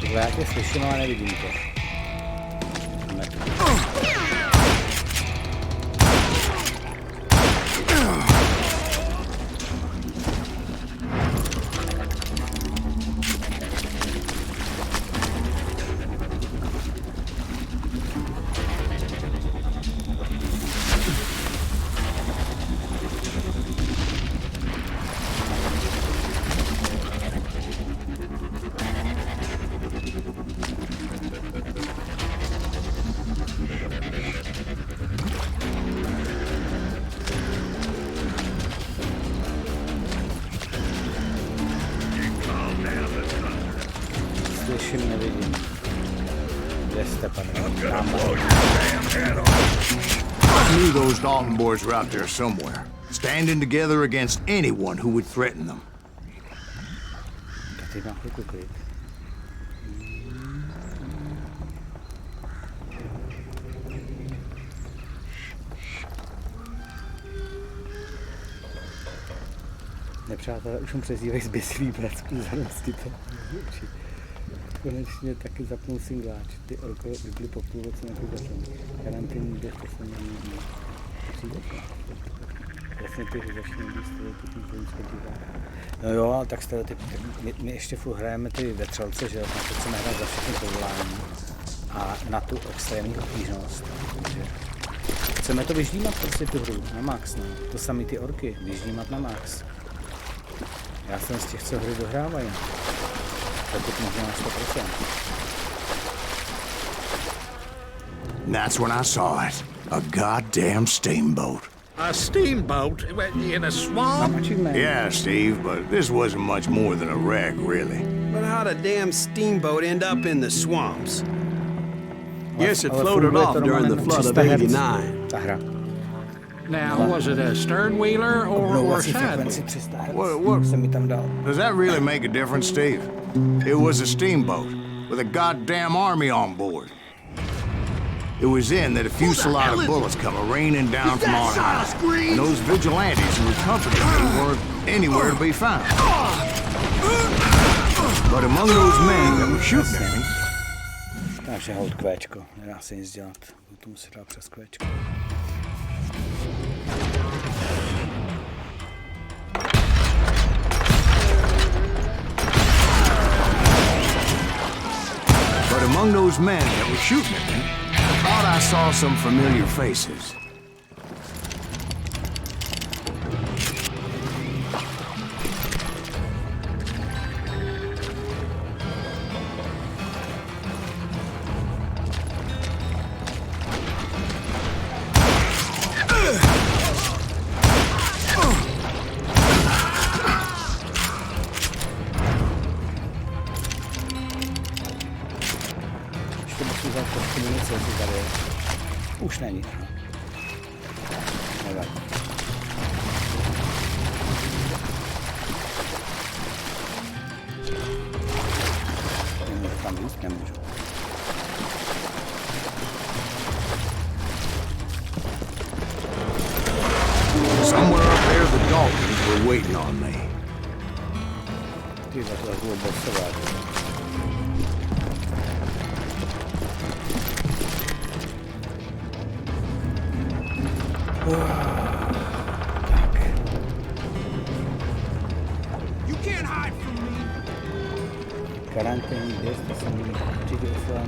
Tohle já tě slyším, ale nevidím to. Tuším, nevidím. Kde jste, pane? I knew those Dalton boys were out there somewhere, standing together against anyone who would threaten them. Tak teď mám chvilku klid. Nepřátelé už mu přezdívají zběsilý bratský zarosti. Konečně taky zapnul singláč. Ty orkové by byly po půl roce nepřidatlný. Karanténní běh, to se nelíbí. Přijde to. Jasně ty začne být stereotypní polické divák. No jo, tak stereotypy. My ještě furt hrajeme ty vetřelce, že jo? Na to chceme hrát za všechny povolání. A na tu extrémní obtížnost. Takže chceme to vyždímat prostě tu hru na max, no. To samý ty orky, vyždímat na max. Já jsem z těch, co hry dohrávají. Pokud možná na 100%. That's when I saw it. A goddamn steamboat. A steamboat in a swamp? Yeah, Steve, but this wasn't much more than a wreck, really. But how'd a damn steamboat end up in the swamps? Guess it floated off during the flood of '89. Now, was it a stern wheeler or side? Does that really make a difference, Steve? It was a steamboat with a goddamn army on board. It was in that a fusillade of bullets come raining down from on high, and those vigilantes who accompanied me weren't anywhere to be found. But among those men that were shooting at me... Takže hold kvéčko, nedá se nic dělat, budu to muset dát přes kvéčko. But among those men that were shooting at me, I thought I saw some familiar faces. Už není. Nevadí. Nemůžu tam jít, nemůžu. Somewhere up there the Daltons were waiting on me. Ty za to bylo boxovat. Karanténní běh, to jsem určitě uslán,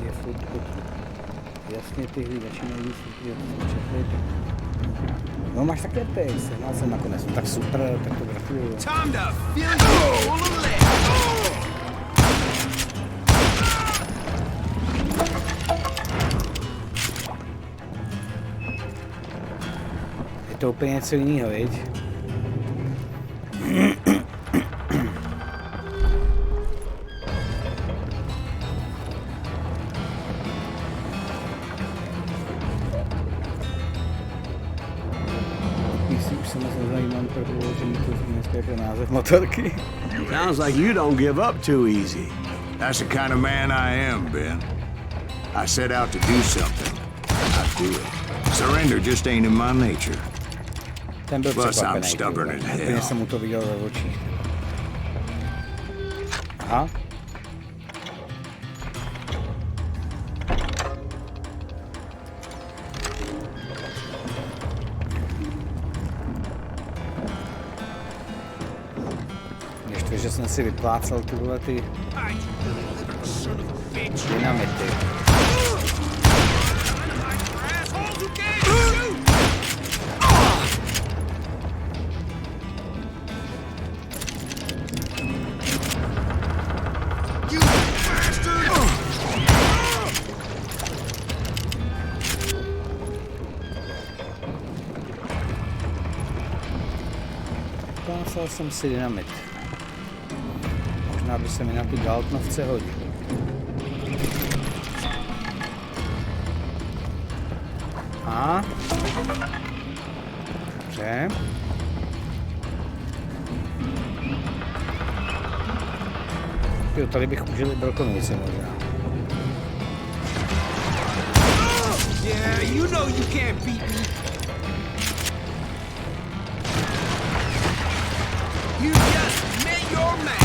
je furt potřeba. Jasně ty hry začínají víc, je to čeklit. No máš také pej, sehnal jsem nakonec, no tak super, tak to gratuluju. Je to úplně něco jiného, viď? Sounds like you don't give up too easy. That's the kind of man I am, Ben. I set out to do something. I do it. Surrender just ain't in my nature. Plus, I'm stubborn as hell. Úplně jsem mu to viděl ve očích. Aha. Že jsem si vyplácal tyhle ty dynamity. Vyplácal jsem si dynamit. No, aby se mi na ty Daltonovce hodil. A? Dobře. Jo, tady bych užil i Brokonovice možná. Yeah, you know you can't beat me. You just met your man.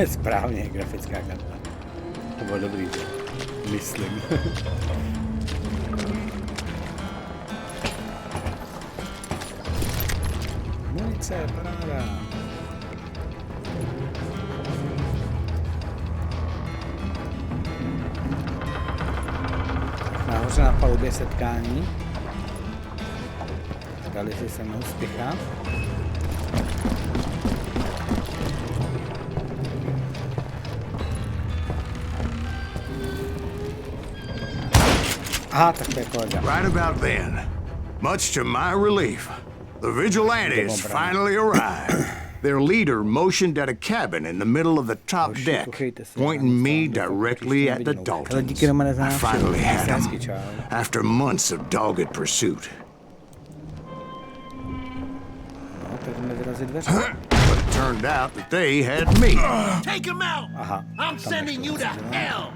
Správně, grafická karta. To bylo dobrý, že? Myslím. Munice, paráda. Nahoře na palubě setkání. Dali si se mnou spěchá. Right about then, much to my relief, the vigilantes finally arrived. Their leader motioned at a cabin in the middle of the top deck, pointing me directly at the Daltons. I finally had them, after months of dogged pursuit. But it turned out that they had me. Take him out! I'm sending you to hell!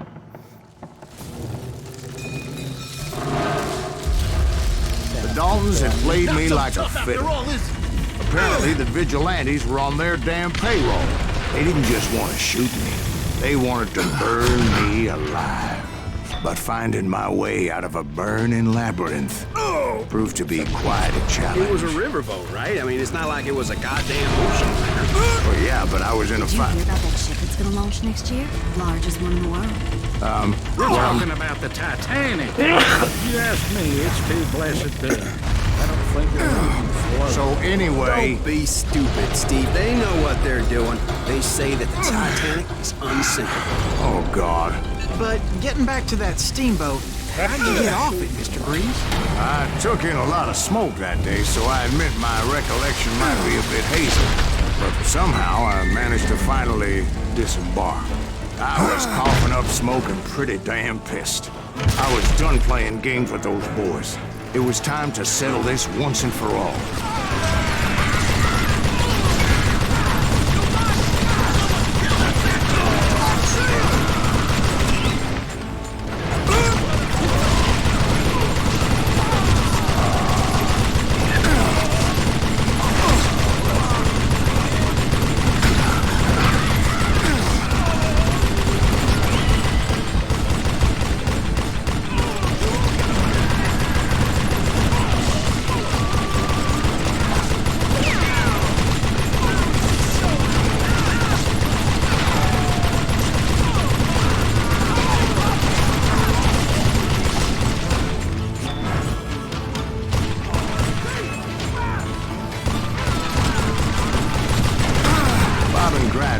The Daltons had played me like a fiddle. Apparently, the vigilantes were on their damn payroll. They didn't just want to shoot me. They wanted to burn me alive. But finding my way out of a burning labyrinth proved to be quite a challenge. It was a riverboat, right? I mean, it's not like it was a goddamn ocean liner. Well, yeah, but I was in a fight. Did you hear about that ship that's gonna launch next year? Largest one in the world. We're talking about the Titanic. You ask me, it's too blessed big. I don't think it's So anyway... Don't be stupid, Steve. They know what they're doing. They say that the Titanic is unsinkable. Oh, God. But getting back to that steamboat, how'd you get off it, Mr. Breeze? I took in a lot of smoke that day, so I admit my recollection might be a bit hazy. But somehow I managed to finally disembark. I was coughing up smoke and pretty damn pissed. I was done playing games with those boys. It was time to settle this once and for all.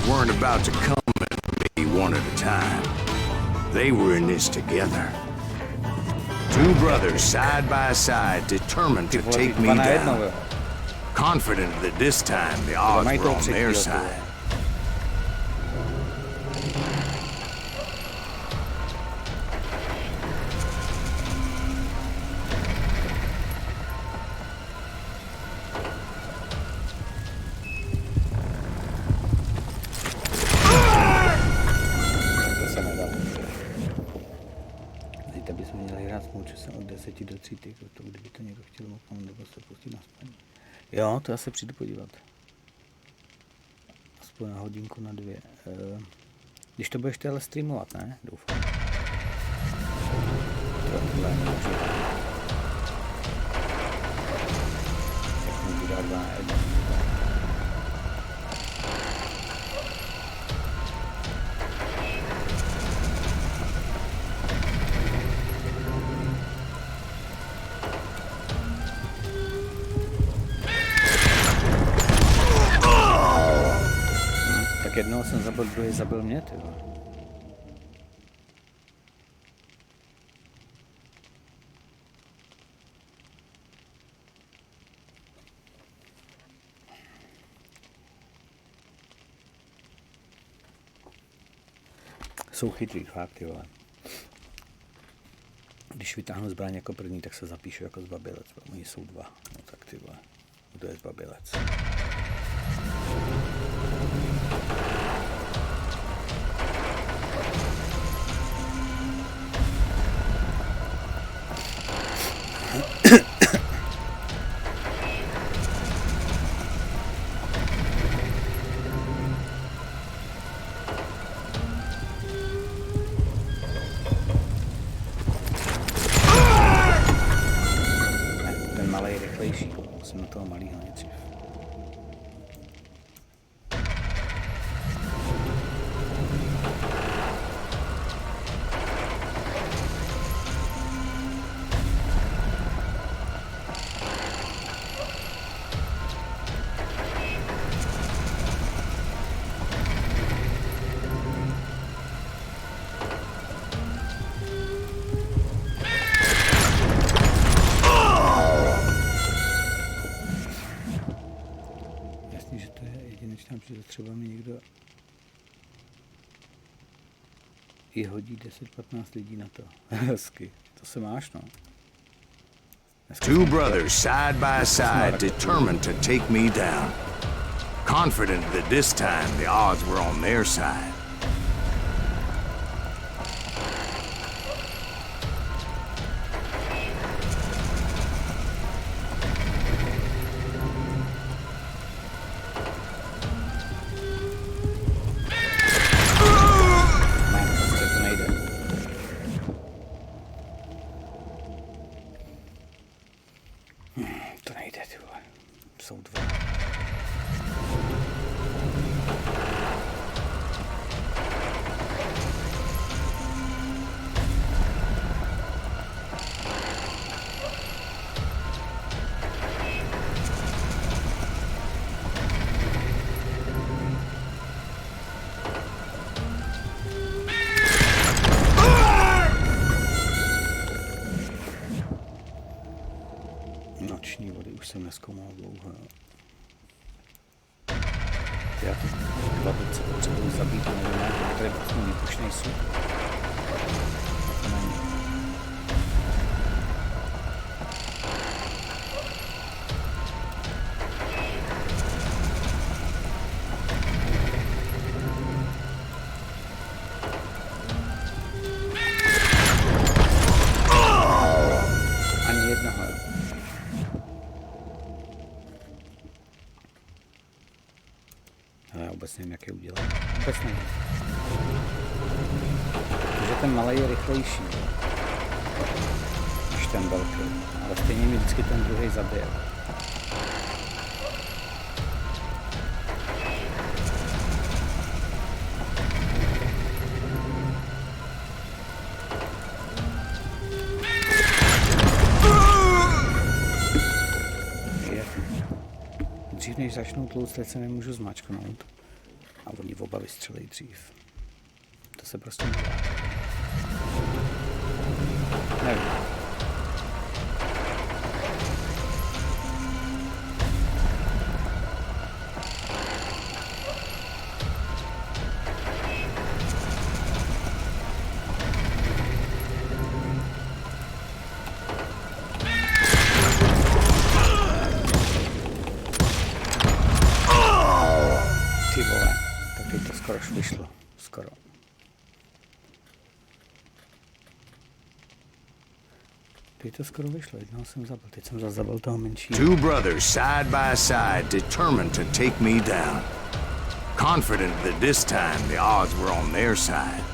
Weren't about to come at me one at a time. They were in this together. Two brothers side by side, determined to take me down. Confident that this time the odds were on their side. Do 3, to kdyby to někdo chtěl moknout, nebo se pustit na spaní. Jo, to já se přijdu podívat. Aspoň na hodinku, na 2. Když to budeš téhle streamovat, ne? Doufám. Tohle může. Jak mi vydá 2 na 1. Tak jednoho jsem zabil, druhý zabil mě, ty vole. Jsou chytrý, fakt, jo. Když vytáhnu zbraň jako první, tak se zapíšu jako zbabilec. Oni jsou dva. No tak ty vole. Kdo je zbabilec? Musím na toho malýho nejdřív. Že třeba mi někdo i hodí 10-15 lidí na to. Hezky. To se máš, no. Two brothers side by side, determined to take me down. Confident that this time the odds were on their side. Noční vody už jsem nezkoumal dlouho. Já ty dva věci potřebuji zabít, nevím, jak tady vlastně výpušnej sud. To není. Vůbec nevím, jak je udělat. Vůbec nevím. Protože ten malej je rychlejší, než ten velký. Ale stejně mi vždycky ten druhý zabije. Dřív než začnou tlouct, teď se nemůžu zmačknout. A oni oba vystřelí dřív. To se prostě nedá. Nevím. Už vyšlo, skoro. Teď to skoro vyšlo, jednoho jsem zabil, teď jsem zabil toho menšího. Two brothers side by side, determined to take me down. Confident that this time the odds were on their side.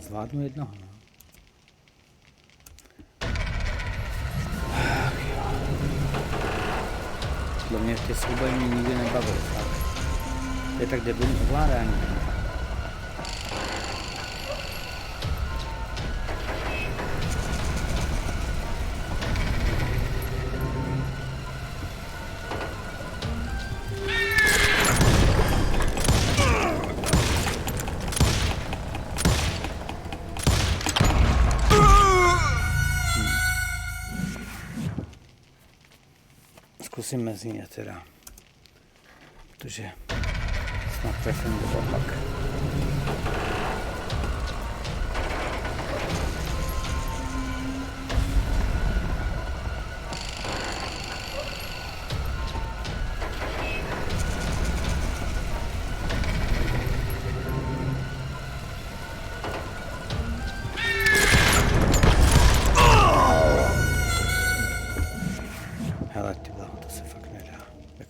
Zvládnu jednoho. Podle mě ty souboje mě nikdy nebavily, fakt. To je tak debilní ovládání. Zkusím mezi ně teda, protože snad trefím do opak.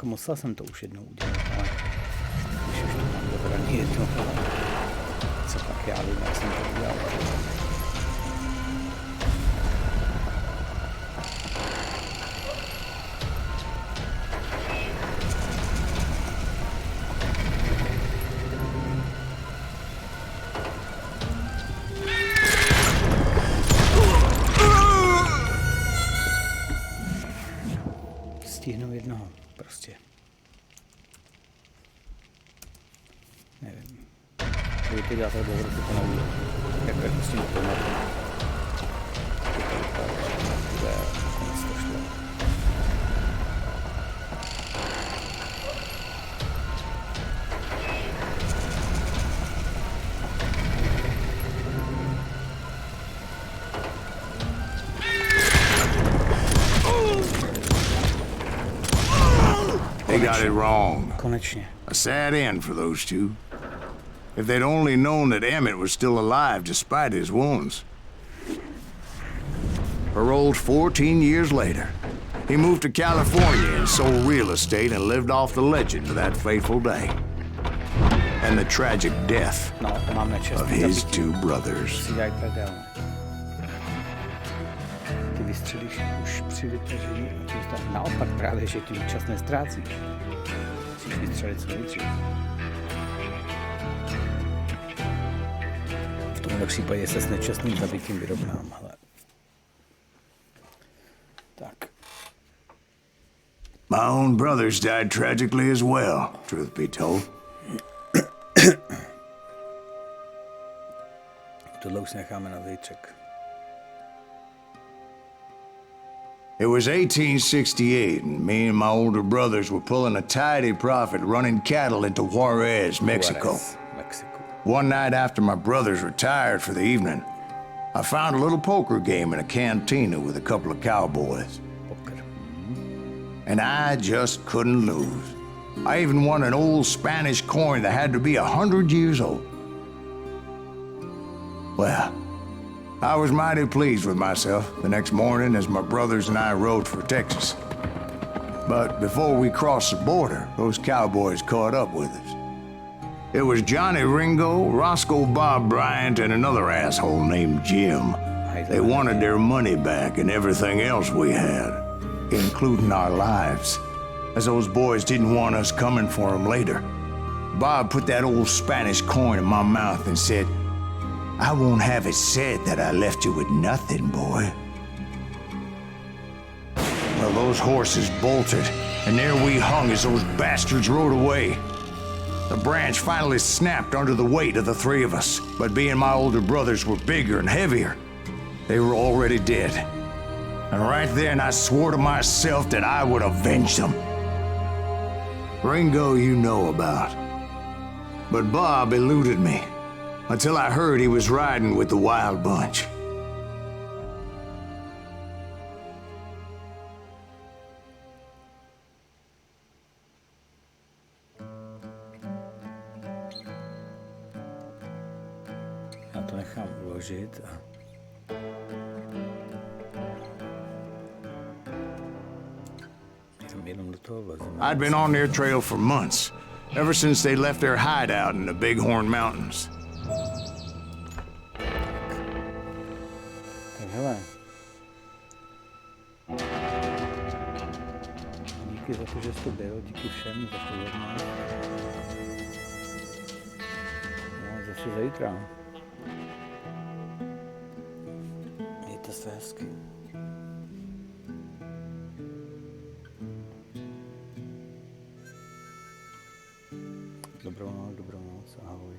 Musel jsem to už jednou udělat, ale když už to mám dobraný jednou, co pak já vím, jak jsem to udělal. Stihnu jednoho. Prostě. Nevím. Budu to dělat tak dlouho, to neudělám. Jak s tím automatem. To vypadá, že bude nakonec to šlo. They got it wrong. Konečně. A sad end for those two. If they'd only known that Emmett was still alive despite his wounds. Paroled 14 years later, he moved to California and sold real estate and lived off the legend of that fateful day. And the tragic death of his two brothers. Ty vystřelíš už při vytažení, naopak právě, že ty čas nestrácíš. Musíš vystřelit co nejdřív. V tomhle případě se s nečestným zabitím vyrovnám, hele. Tak. My own brothers died tragically as well, truth be told. Tohle už necháme na zítřek. It was 1868, and me and my older brothers were pulling a tidy profit running cattle into Juarez, Mexico. One night after my brothers retired for the evening, I found a little poker game in a cantina with a couple of cowboys. And I just couldn't lose. I even won an old Spanish coin that had to be 100 years old. Well, I was mighty pleased with myself the next morning as my brothers and I rode for Texas. But before we crossed the border, those cowboys caught up with us. It was Johnny Ringo, Roscoe Bob Bryant, and another asshole named Jim. They wanted their money back and everything else we had, including our lives, as those boys didn't want us coming for them later. Bob put that old Spanish coin in my mouth and said, "I won't have it said that I left you with nothing, boy." Well, those horses bolted, and there we hung as those bastards rode away. The branch finally snapped under the weight of the three of us, but being my older brothers were bigger and heavier, they were already dead. And right then I swore to myself that I would avenge them. Ringo you know about. But Bob eluded me, until I heard he was riding with the Wild Bunch. Já to nechám uložit a... jenom do toho vlezeme. I'd been on their trail for months, ever since they left their hideout in the Bighorn Mountains. Tak hele. díky za to, že jsi to byl, díky všem za pozornost. No, zase zítra. Mějte se hezky. Dobrou noc, ahoj.